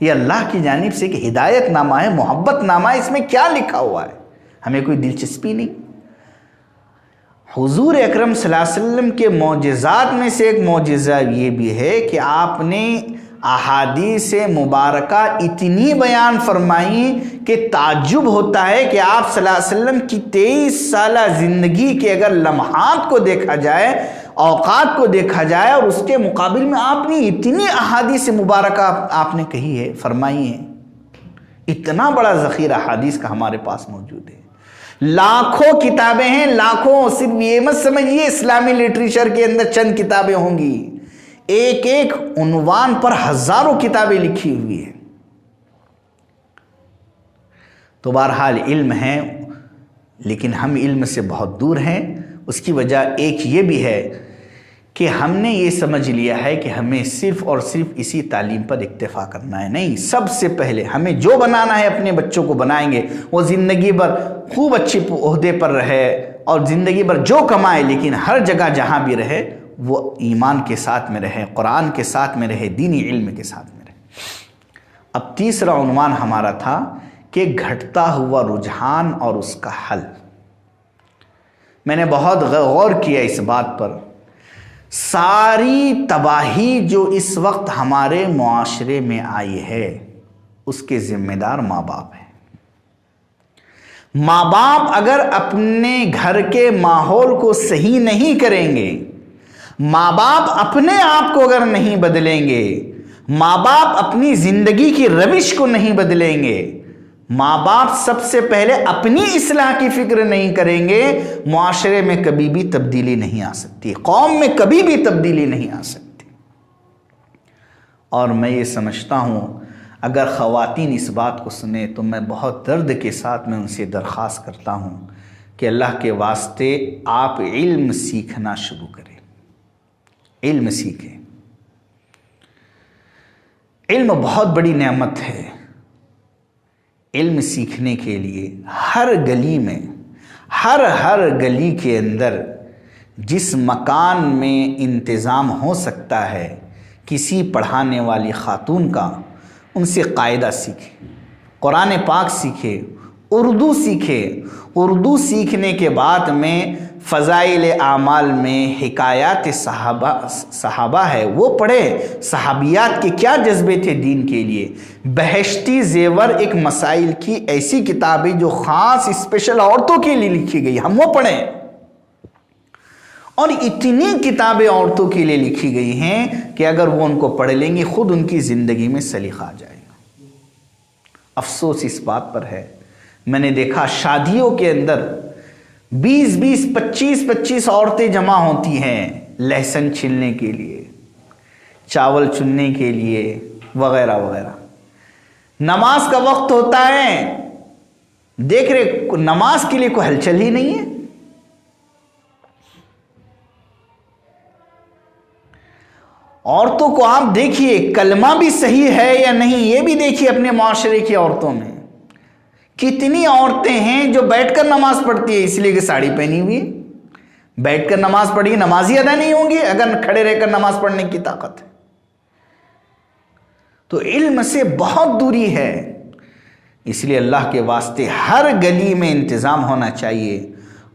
یہ اللہ کی جانب سے ایک ہدایت نامہ ہے، محبت نامہ ہے، اس میں کیا لکھا ہوا ہے؟ ہمیں کوئی دلچسپی نہیں۔ حضور اکرم صلی اللہ علیہ وسلم کے معجزات میں سے ایک معجزہ یہ بھی ہے کہ آپ نے احادیث مبارکہ اتنی بیان فرمائی کہ تعجب ہوتا ہے کہ آپ صلی اللہ علیہ وسلم کی 23 سالہ زندگی کے اگر لمحات کو دیکھا جائے، اوقات کو دیکھا جائے، اور اس کے مقابل میں آپ نے اتنی احادیث مبارکہ آپ نے کہی ہے، فرمائی ہے۔ اتنا بڑا ذخیرہ احادیث کا ہمارے پاس موجود ہے، لاکھوں کتابیں ہیں، لاکھوں، صرف یہ مت سمجھیے اسلامی لٹریچر کے اندر چند کتابیں ہوں گی، ایک ایک عنوان پر ہزاروں کتابیں لکھی ہوئی ہیں۔ تو بہرحال علم ہے، لیکن ہم علم سے بہت دور ہیں۔ اس کی وجہ ایک یہ بھی ہے کہ ہم نے یہ سمجھ لیا ہے کہ ہمیں صرف اور صرف اسی تعلیم پر اکتفا کرنا ہے۔ نہیں، سب سے پہلے ہمیں جو بنانا ہے اپنے بچوں کو بنائیں گے، وہ زندگی بھر خوب اچھی عہدے پر رہے اور زندگی بھر جو کمائے، لیکن ہر جگہ جہاں بھی رہے وہ ایمان کے ساتھ میں رہے، قرآن کے ساتھ میں رہے، دینی علم کے ساتھ میں رہے۔ اب تیسرا عنوان ہمارا تھا کہ گھٹتا ہوا رجحان اور اس کا حل۔ میں نے بہت غور کیا اس بات پر۔ ساری تباہی جو اس وقت ہمارے معاشرے میں آئی ہے، اس کے ذمہ دار ماں باپ ہیں۔ ماں باپ اگر اپنے گھر کے ماحول کو صحیح نہیں کریں گے، ماں باپ اپنے آپ کو اگر نہیں بدلیں گے، ماں باپ اپنی زندگی کی روش کو نہیں بدلیں گے، ماں باپ سب سے پہلے اپنی اصلاح کی فکر نہیں کریں گے، معاشرے میں کبھی بھی تبدیلی نہیں آ سکتی، قوم میں کبھی بھی تبدیلی نہیں آ سکتی۔ اور میں یہ سمجھتا ہوں اگر خواتین اس بات کو سنیں تو میں بہت درد کے ساتھ میں ان سے درخواست کرتا ہوں کہ اللہ کے واسطے آپ علم سیکھنا شروع کریں، علم سیکھیں۔ علم بہت بڑی نعمت ہے۔ علم سیکھنے کے لیے ہر گلی میں، ہر گلی کے اندر جس مکان میں انتظام ہو سکتا ہے کسی پڑھانے والی خاتون کا، ان سے قاعدہ سیکھے، قرآن پاک سیکھے، اردو سیکھے۔ اردو سیکھنے کے بعد میں فضائل اعمال میں حکایات صحابہ ہے وہ پڑھے، صحابیات کے کیا جذبے تھے دین کے لیے۔ بہشتی زیور ایک مسائل کی ایسی کتابیں جو خاص اسپیشل عورتوں کے لیے لکھی گئی، ہم وہ پڑھیں۔ اور اتنی کتابیں عورتوں کے لیے لکھی گئی ہیں کہ اگر وہ ان کو پڑھ لیں گی خود ان کی زندگی میں سلیقہ آ جائے گا۔ افسوس اس بات پر ہے، میں نے دیکھا شادیوں کے اندر 20 25 عورتیں جمع ہوتی ہیں لہسن چھلنے کے لیے، چاول چننے کے لیے، وغیرہ وغیرہ۔ نماز کا وقت ہوتا ہے، دیکھ رہے نماز کے لیے کوئی ہلچل ہی نہیں ہے۔ عورتوں کو آپ دیکھیے کلمہ بھی صحیح ہے یا نہیں یہ بھی دیکھیے اپنے معاشرے کی عورتوں میں۔ کتنی عورتیں ہیں جو بیٹھ کر نماز پڑھتی ہے اس لیے کہ ساڑی پہنی ہوئی ہے، بیٹھ کر نماز پڑھی نمازی ادا نہیں ہوں گی اگر کھڑے رہ کر نماز پڑھنے کی طاقت ہے۔ تو علم سے بہت دوری ہے، اس لیے اللہ کے واسطے ہر گلی میں انتظام ہونا چاہیے۔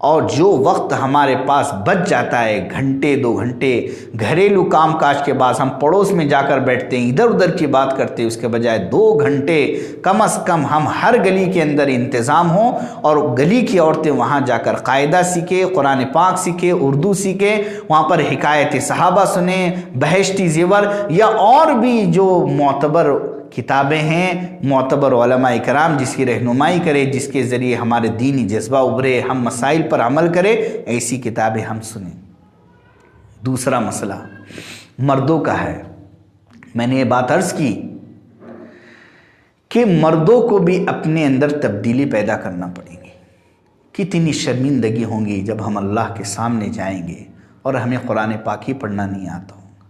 اور جو وقت ہمارے پاس بچ جاتا ہے، گھنٹے 2 گھنٹے گھریلو کام کاج کے بعد ہم پڑوس میں جا کر بیٹھتے ہیں، ادھر ادھر کی بات کرتے ہیں، اس کے بجائے 2 گھنٹے کم از کم ہم ہر گلی کے اندر انتظام ہوں اور گلی کی عورتیں وہاں جا کر قاعدہ سیکھیں، قرآن پاک سیکھیں، اردو سیکھیں، وہاں پر حکایت صحابہ سنیں، بہشتی زیور یا اور بھی جو معتبر کتابیں ہیں، معتبر علماء کرام جس کی رہنمائی کرے، جس کے ذریعے ہمارے دینی جذبہ ابھرے، ہم مسائل پر عمل کرے، ایسی کتابیں ہم سنیں۔ دوسرا مسئلہ مردوں کا ہے۔ میں نے یہ بات عرض کی کہ مردوں کو بھی اپنے اندر تبدیلی پیدا کرنا پڑے گی۔ کتنی شرمندگی ہوں گی جب ہم اللہ کے سامنے جائیں گے اور ہمیں قرآن پاک ہی پڑھنا نہیں آتا ہوگا۔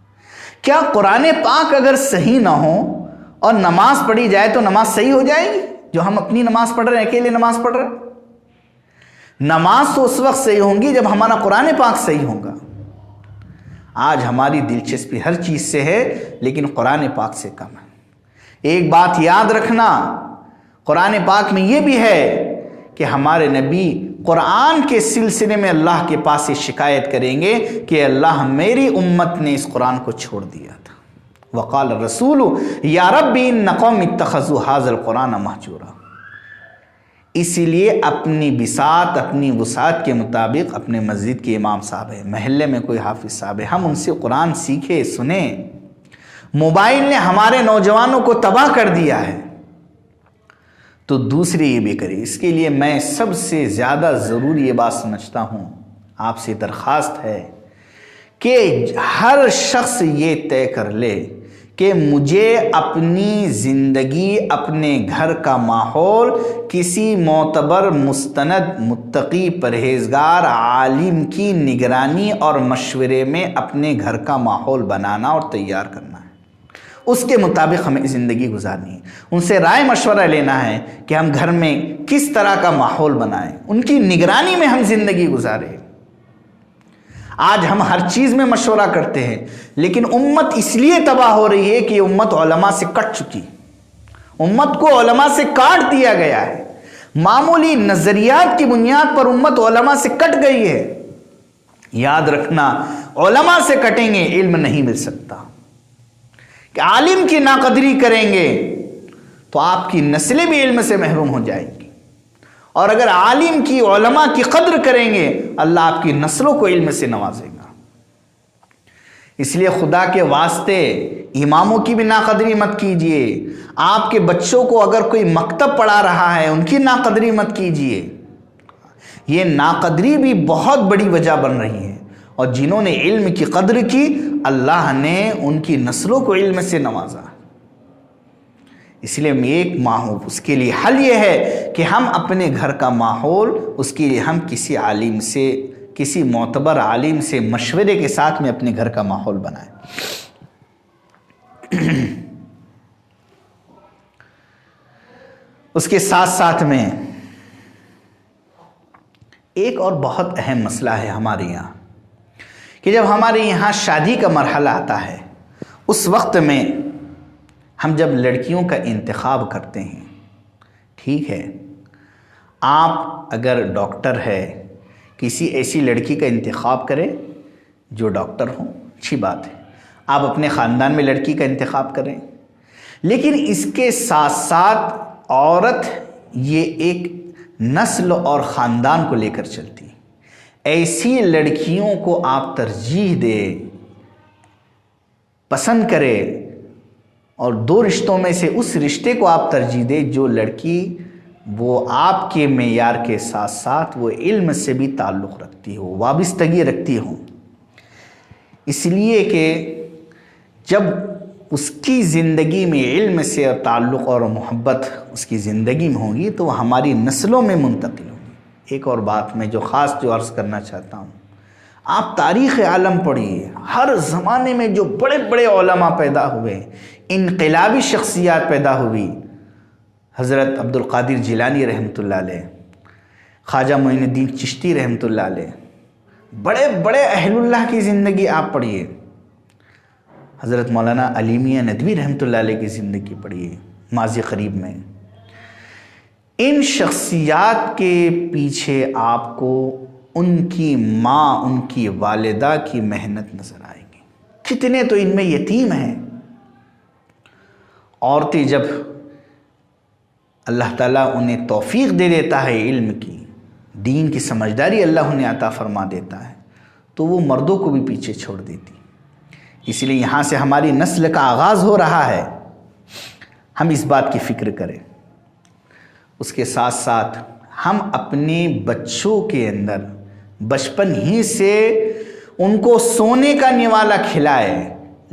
کیا قرآن پاک اگر صحیح نہ ہو اور نماز پڑھی جائے تو نماز صحیح ہو جائے گی؟ جو ہم اپنی نماز پڑھ رہے ہیں، اکیلے نماز پڑھ رہے ہیں، نماز تو اس وقت صحیح ہوں گی جب ہمارا قرآن پاک صحیح ہوگا۔ آج ہماری دلچسپی ہر چیز سے ہے لیکن قرآن پاک سے کم ہے۔ ایک بات یاد رکھنا، قرآن پاک میں یہ بھی ہے کہ ہمارے نبی قرآن کے سلسلے میں اللہ کے پاس سے شکایت کریں گے کہ اللہ میری امت نے اس قرآن کو چھوڑ دیا تھا۔ وقال الرسول یا رب ان قوم اتخذوا هذا القرآن مہجورا۔ اسی لیے اپنی بساط، اپنی وسعت کے مطابق اپنے مسجد کے امام صاحب ہیں، محلے میں کوئی حافظ صاحب ہے، ہم ان سے قرآن سیکھیں، سنیں۔ موبائل نے ہمارے نوجوانوں کو تباہ کر دیا ہے، تو دوسرے یہ بھی کرے۔ اس کے لیے میں سب سے زیادہ ضروری یہ بات سمجھتا ہوں، آپ سے درخواست ہے کہ ہر شخص یہ طے کر لے کہ مجھے اپنی زندگی، اپنے گھر کا ماحول کسی معتبر، مستند، متقی، پرہیزگار عالم کی نگرانی اور مشورے میں اپنے گھر کا ماحول بنانا اور تیار کرنا ہے۔ اس کے مطابق ہمیں زندگی گزارنی ہے، ان سے رائے مشورہ لینا ہے کہ ہم گھر میں کس طرح کا ماحول بنائیں، ان کی نگرانی میں ہم زندگی گزاریں۔ آج ہم ہر چیز میں مشورہ کرتے ہیں، لیکن امت اس لیے تباہ ہو رہی ہے کہ یہ امت علماء سے کٹ چکی، امت کو علماء سے کاٹ دیا گیا ہے، معمولی نظریات کی بنیاد پر امت علماء سے کٹ گئی ہے۔ یاد رکھنا، علماء سے کٹیں گے علم نہیں مل سکتا، کہ عالم کی ناقدری کریں گے تو آپ کی نسلیں بھی علم سے محروم ہو جائیں گی، اور اگر عالم کی، علماء کی قدر کریں گے اللہ آپ کی نسلوں کو علم سے نوازے گا۔ اس لیے خدا کے واسطے اماموں کی بھی ناقدری مت کیجئے، آپ کے بچوں کو اگر کوئی مکتب پڑھا رہا ہے ان کی ناقدری مت کیجئے۔ یہ ناقدری بھی بہت بڑی وجہ بن رہی ہے، اور جنہوں نے علم کی قدر کی اللہ نے ان کی نسلوں کو علم سے نوازا۔ اس لیے ایک ماحول، اس کے لیے حل یہ ہے کہ ہم اپنے گھر کا ماحول، اس کے لیے ہم کسی عالم سے، کسی معتبر عالم سے مشورے کے ساتھ میں اپنے گھر کا ماحول بنائیں۔ اس کے ساتھ ساتھ میں ایک اور بہت اہم مسئلہ ہے ہمارے یہاں، کہ جب ہمارے یہاں شادی کا مرحلہ آتا ہے، اس وقت میں ہم جب لڑکیوں کا انتخاب کرتے ہیں، ٹھیک ہے، آپ اگر ڈاکٹر ہے کسی ایسی لڑکی کا انتخاب کریں جو ڈاکٹر ہوں، اچھی بات ہے، آپ اپنے خاندان میں لڑکی کا انتخاب کریں، لیکن اس کے ساتھ ساتھ عورت یہ ایک نسل اور خاندان کو لے کر چلتی ہے۔ ایسی لڑکیوں کو آپ ترجیح دیں، پسند کریں، اور دو رشتوں میں سے اس رشتے کو آپ ترجیح دیں جو لڑکی وہ آپ کے معیار کے ساتھ ساتھ وہ علم سے بھی تعلق رکھتی ہو، وابستگی رکھتی ہو۔ اس لیے کہ جب اس کی زندگی میں علم سے اور تعلق اور محبت اس کی زندگی میں ہوگی تو وہ ہماری نسلوں میں منتقل ہوگی۔ ایک اور بات میں جو خاص عرض کرنا چاہتا ہوں، آپ تاریخ عالم پڑھیے، ہر زمانے میں جو بڑے بڑے علماء پیدا ہوئے، انقلابی شخصیات پیدا ہوئی، حضرت عبد القادر جیلانی رحمۃ اللہ علیہ، خواجہ معین الدین چشتی رحمۃ اللہ علیہ، بڑے بڑے اہل اللہ کی زندگی آپ پڑھیے، حضرت مولانا علی میاں ندوی رحمۃ اللہ علیہ کی زندگی پڑھیے ماضی قریب میں۔ ان شخصیات کے پیچھے آپ کو ان کی ماں، ان کی والدہ کی محنت نظر آئے گی۔ کتنے تو ان میں یتیم ہیں۔ عورتیں جب اللہ تعالیٰ انہیں توفیق دے دیتا ہے علم کی، دین کی سمجھداری اللہ انہیں عطا فرما دیتا ہے، تو وہ مردوں کو بھی پیچھے چھوڑ دیتی۔ اس لیے یہاں سے ہماری نسل کا آغاز ہو رہا ہے، ہم اس بات کی فکر کریں۔ اس کے ساتھ ساتھ ہم اپنے بچوں کے اندر بچپن ہی سے ان کو سونے کا نوالا کھلائے،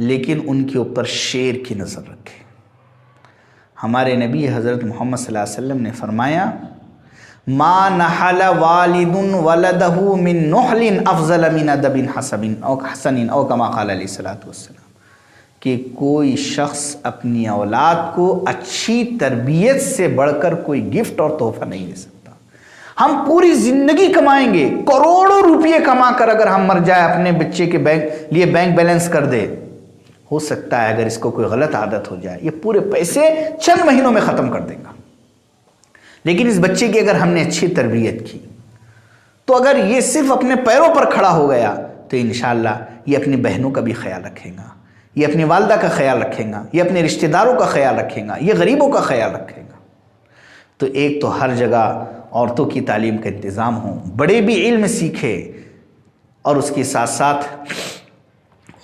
لیکن ان کے اوپر شیر کی نظر رکھے۔ ہمارے نبی حضرت محمد صلی اللہ علیہ وسلم نے فرمایا، ما نحل والد ولدہ من نحل افضل من ادب حسن او کما قال علیہ الصلوۃ والسلام، کہ کوئی شخص اپنی اولاد کو اچھی تربیت سے بڑھ کر کوئی گفٹ اور تحفہ نہیں دے سکتا۔ ہم پوری زندگی کمائیں گے، کروڑوں روپئے کما کر اگر ہم مر جائے، اپنے بچے کے لیے بینک بیلنس کر دے، ہو سکتا ہے اگر اس کو کوئی غلط عادت ہو جائے یہ پورے پیسے چند مہینوں میں ختم کر دے گا. لیکن اس بچے کی اگر ہم نے اچھی تربیت کی تو اگر یہ صرف اپنے پیروں پر کھڑا ہو گیا تو انشاءاللہ یہ اپنی بہنوں کا بھی خیال رکھے گا, یہ اپنی والدہ کا خیال رکھے گا, یہ اپنے رشتہ داروں کا خیال رکھے گا, یہ غریبوں کا خیال رکھے گا. تو ایک تو ہر جگہ عورتوں کی تعلیم کا انتظام ہو, بڑے بھی علم سیکھے, اور اس کے ساتھ ساتھ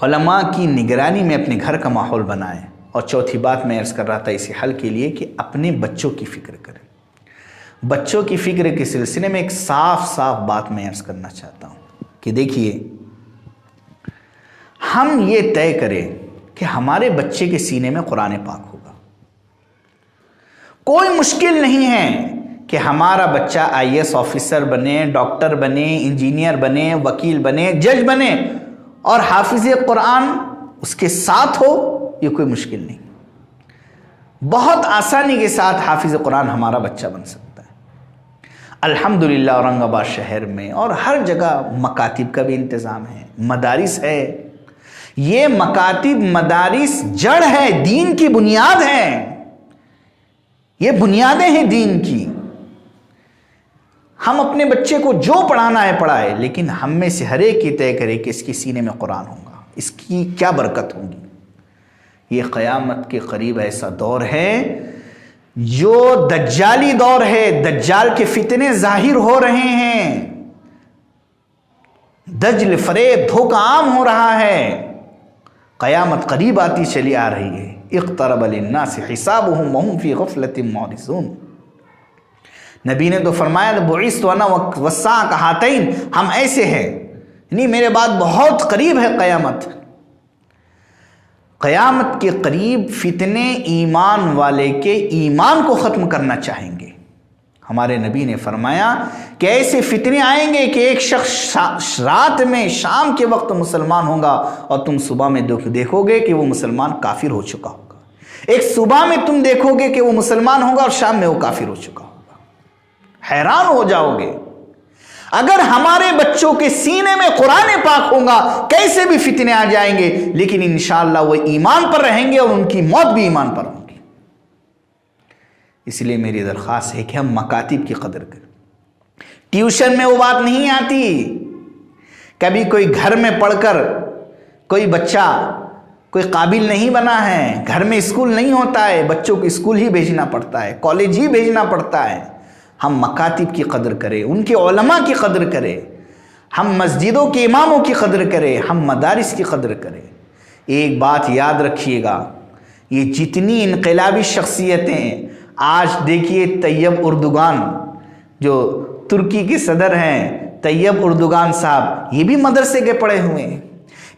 علماء کی نگرانی میں اپنے گھر کا ماحول بنائیں. اور چوتھی بات میں عرض کر رہا تھا اسی حل کے لیے کہ اپنے بچوں کی فکر کریں. بچوں کی فکر کے سلسلے میں ایک صاف بات میں عرض کرنا چاہتا ہوں کہ دیکھیے, ہم یہ طے کریں کہ ہمارے بچے کے سینے میں قرآن پاک ہوگا. کوئی مشکل نہیں ہے کہ ہمارا بچہ IAS آفیسر بنے, ڈاکٹر بنے, انجینئر بنے, وکیل بنے, جج بنے اور حافظ قرآن اس کے ساتھ ہو. یہ کوئی مشکل نہیں, بہت آسانی کے ساتھ حافظ قرآن ہمارا بچہ بن سکتا ہے. الحمدللہ اورنگ آباد شہر میں اور ہر جگہ مکاتب کا بھی انتظام ہے, مدارس ہے. یہ مکاتب مدارس جڑ ہے, دین کی بنیاد ہے, یہ بنیادیں ہیں دین کی. ہم اپنے بچے کو جو پڑھانا ہے پڑھائے, لیکن ہم میں سے ہر ایک یہ طے کرے کہ اس کے سینے میں قرآن ہوگا, اس کی کیا برکت ہوگی. یہ قیامت کے قریب ایسا دور ہے جو دجالی دور ہے, دجال کے فتنے ظاہر ہو رہے ہیں, دجل فریب دھوکہ عام ہو رہا ہے, قیامت قریب آتی چلی آ رہی ہے. اقترب للناس حسابهم وهم فی غفلۃ معرضون. نبی نے تو فرمایا بعثت انا والساعة کہاتین, ہم ایسے ہیں, یعنی میرے بعد بہت قریب ہے قیامت. قیامت کے قریب فتنے ایمان والے کے ایمان کو ختم کرنا چاہیں گے. ہمارے نبی نے فرمایا کہ ایسے فتنے آئیں گے کہ ایک شخص رات میں شام کے وقت مسلمان ہوگا اور تم صبح میں دیکھو گے کہ وہ مسلمان کافر ہو چکا ہوگا. ایک صبح میں تم دیکھو گے کہ وہ مسلمان ہوگا اور شام میں وہ کافر ہو چکا ہوگا. حیران ہو جاؤ گے. اگر ہمارے بچوں کے سینے میں قرآن پاک ہوگا کیسے بھی فتنے آ جائیں گے, لیکن انشاءاللہ وہ ایمان پر رہیں گے اور ان کی موت بھی ایمان پر ہوگی. اس لیے میری درخواست ہے کہ ہم مکاتب کی قدر کریں. ٹیوشن میں وہ بات نہیں آتی. کبھی کوئی گھر میں پڑھ کر کوئی بچہ کوئی قابل نہیں بنا ہے, گھر میں اسکول نہیں ہوتا ہے, بچوں کو اسکول ہی بھیجنا پڑتا ہے, کالج ہی بھیجنا پڑتا ہے. ہم مکاتب کی قدر کریں, ان کے علماء کی قدر کریں, ہم مسجدوں کے اماموں کی قدر کریں, ہم مدارس کی قدر کریں. ایک بات یاد رکھیے گا, یہ جتنی انقلابی شخصیتیں آج دیکھیے, طیب اردوگان جو ترکی کے صدر ہیں, طیب اردوگان صاحب, یہ بھی مدرسے کے پڑھے ہوئے ہیں.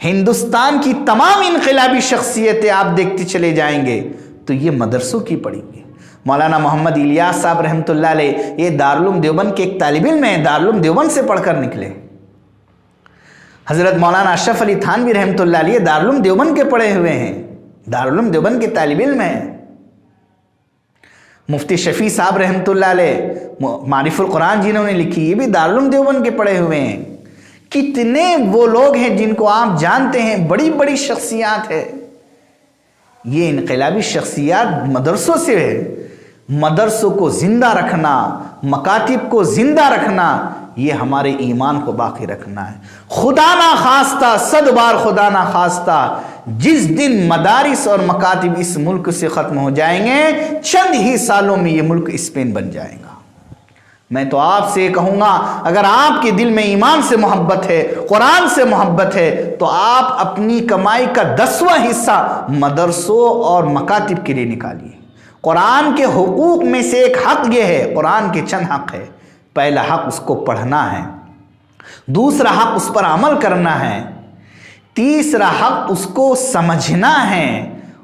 ہندوستان کی تمام انقلابی شخصیتیں آپ دیکھتے چلے جائیں گے تو یہ مدرسوں کی پڑھی گی. مولانا محمد الیاس صاحب رحمۃ اللہ علیہ یہ دارالعلوم دیوبند کے ایک طالب علم ہیں, دارالعلوم دیوبند سے پڑھ کر نکلے. حضرت مولانا اشرف علی تھانوی رحمۃ اللہ علیہ دارالعلوم دیوبند کے پڑھے ہوئے ہیں, دارالعلوم دیوبند کے طالب علم ہیں. مفتی شفیع صاحب رحمۃ اللہ علیہ معرف القرآن جنہوں نے لکھی, یہ بھی دارالعلوم دیوبند کے پڑھے ہوئے ہیں. کتنے وہ لوگ ہیں جن کو آپ جانتے ہیں, بڑی بڑی شخصیات ہیں. یہ انقلابی شخصیات مدرسوں سے ہے. مدرسوں کو زندہ رکھنا, مکاتب کو زندہ رکھنا, یہ ہمارے ایمان کو باقی رکھنا ہے. خدا نہ خواستہ, صد بار خدا نہ خواستہ, جس دن مدارس اور مکاتب اس ملک سے ختم ہو جائیں گے, چند ہی سالوں میں یہ ملک اسپین بن جائے گا. میں تو آپ سے کہوں گا, اگر آپ کے دل میں ایمان سے محبت ہے, قرآن سے محبت ہے, تو آپ اپنی کمائی کا 10واں حصہ مدرسوں اور مکاتب کے لیے نکالیے. قرآن کے حقوق میں سے ایک حق یہ ہے, قرآن کے چند حق ہے. پہلا حق اس کو پڑھنا ہے, دوسرا حق اس پر عمل کرنا ہے, تیسرا حق اس کو سمجھنا ہے,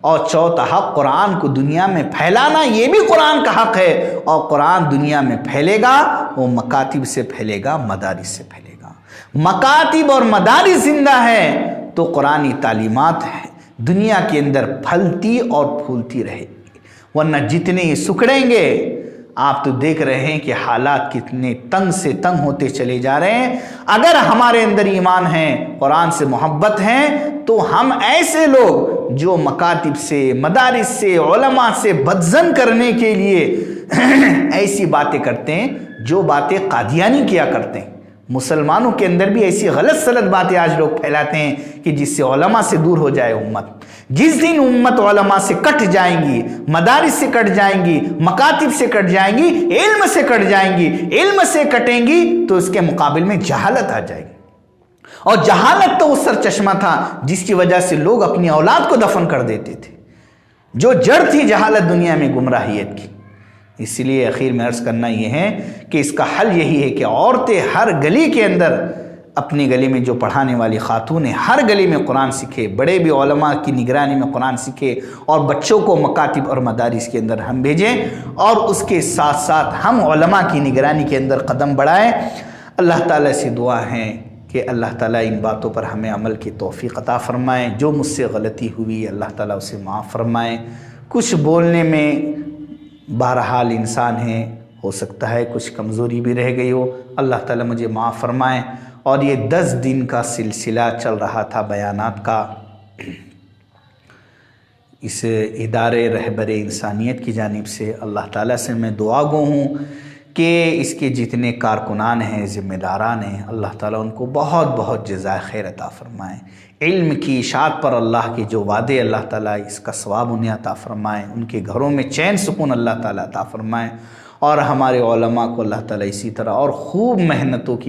اور چوتھا حق قرآن کو دنیا میں پھیلانا. یہ بھی قرآن کا حق ہے, اور قرآن دنیا میں پھیلے گا وہ مکاتب سے پھیلے گا, مدارس سے پھیلے گا. مکاتب اور مدارس زندہ ہے تو قرآنی تعلیمات دنیا کے اندر پھلتی اور پھولتی رہے گی. ورنہ جتنے یہ سکڑیں گے, آپ تو دیکھ رہے ہیں کہ حالات کتنے تنگ سے تنگ ہوتے چلے جا رہے ہیں. اگر ہمارے اندر ایمان ہے, قرآن سے محبت ہے, تو ہم ایسے لوگ جو مکاتب سے مدارس سے علماء سے بدظن کرنے کے لیے ایسی باتیں کرتے ہیں جو باتیں قادیانی کیا کرتے ہیں. مسلمانوں کے اندر بھی ایسی غلط سلط باتیں آج لوگ پھیلاتے ہیں کہ جس سے علماء سے دور ہو جائے امت. جس دن امت علماء سے کٹ جائیں گی، مدارس سے کٹ جائیں گی، مکاتب سے کٹ جائیں گی، علم سے کٹ جائیں گی، علم سے کٹیں گی تو اس کے مقابل میں جہالت آ جائے گی. اور جہالت تو وہ سر چشمہ تھا جس کی وجہ سے لوگ اپنی اولاد کو دفن کر دیتے تھے. جو جڑ تھی جہالت دنیا میں گمراہیت کی. اس لیے اخیر میں عرض کرنا یہ ہے کہ اس کا حل یہی ہے کہ عورتیں ہر گلی کے اندر، اپنی گلی میں جو پڑھانے والی خاتون ہیں ہر گلی میں قرآن سیکھے، بڑے بھی علماء کی نگرانی میں قرآن سیکھے، اور بچوں کو مکاتب اور مدارس کے اندر ہم بھیجیں، اور اس کے ساتھ ساتھ ہم علماء کی نگرانی کے اندر قدم بڑھائیں. اللہ تعالیٰ سے دعا ہے کہ اللہ تعالیٰ ان باتوں پر ہمیں عمل کی توفیق عطا فرمائیں. جو مجھ سے غلطی ہوئی اللہ تعالیٰ اسے معاف فرمائیں. کچھ بولنے میں بہرحال انسان ہے، ہو سکتا ہے کچھ کمزوری بھی رہ گئی ہو، اللہ تعالیٰ مجھے معاف فرمائیں. اور یہ 10 دن کا سلسلہ چل رہا تھا بیانات کا، اس ادارے رہبر انسانیت کی جانب سے اللہ تعالیٰ سے میں دعا گو ہوں کہ اس کے جتنے کارکنان ہیں، ذمہ داران ہیں، اللہ تعالیٰ ان کو بہت بہت جزائے خیر عطا فرمائیں. علم کی اشاعت پر اللہ کے جو وعدے، اللہ تعالیٰ اس کا ثواب انہیں عطا فرمائیں. ان کے گھروں میں چین سکون اللہ تعالیٰ عطا فرمائیں. اور ہمارے علماء کو اللہ تعالیٰ اسی طرح اور خوب محنتوں کی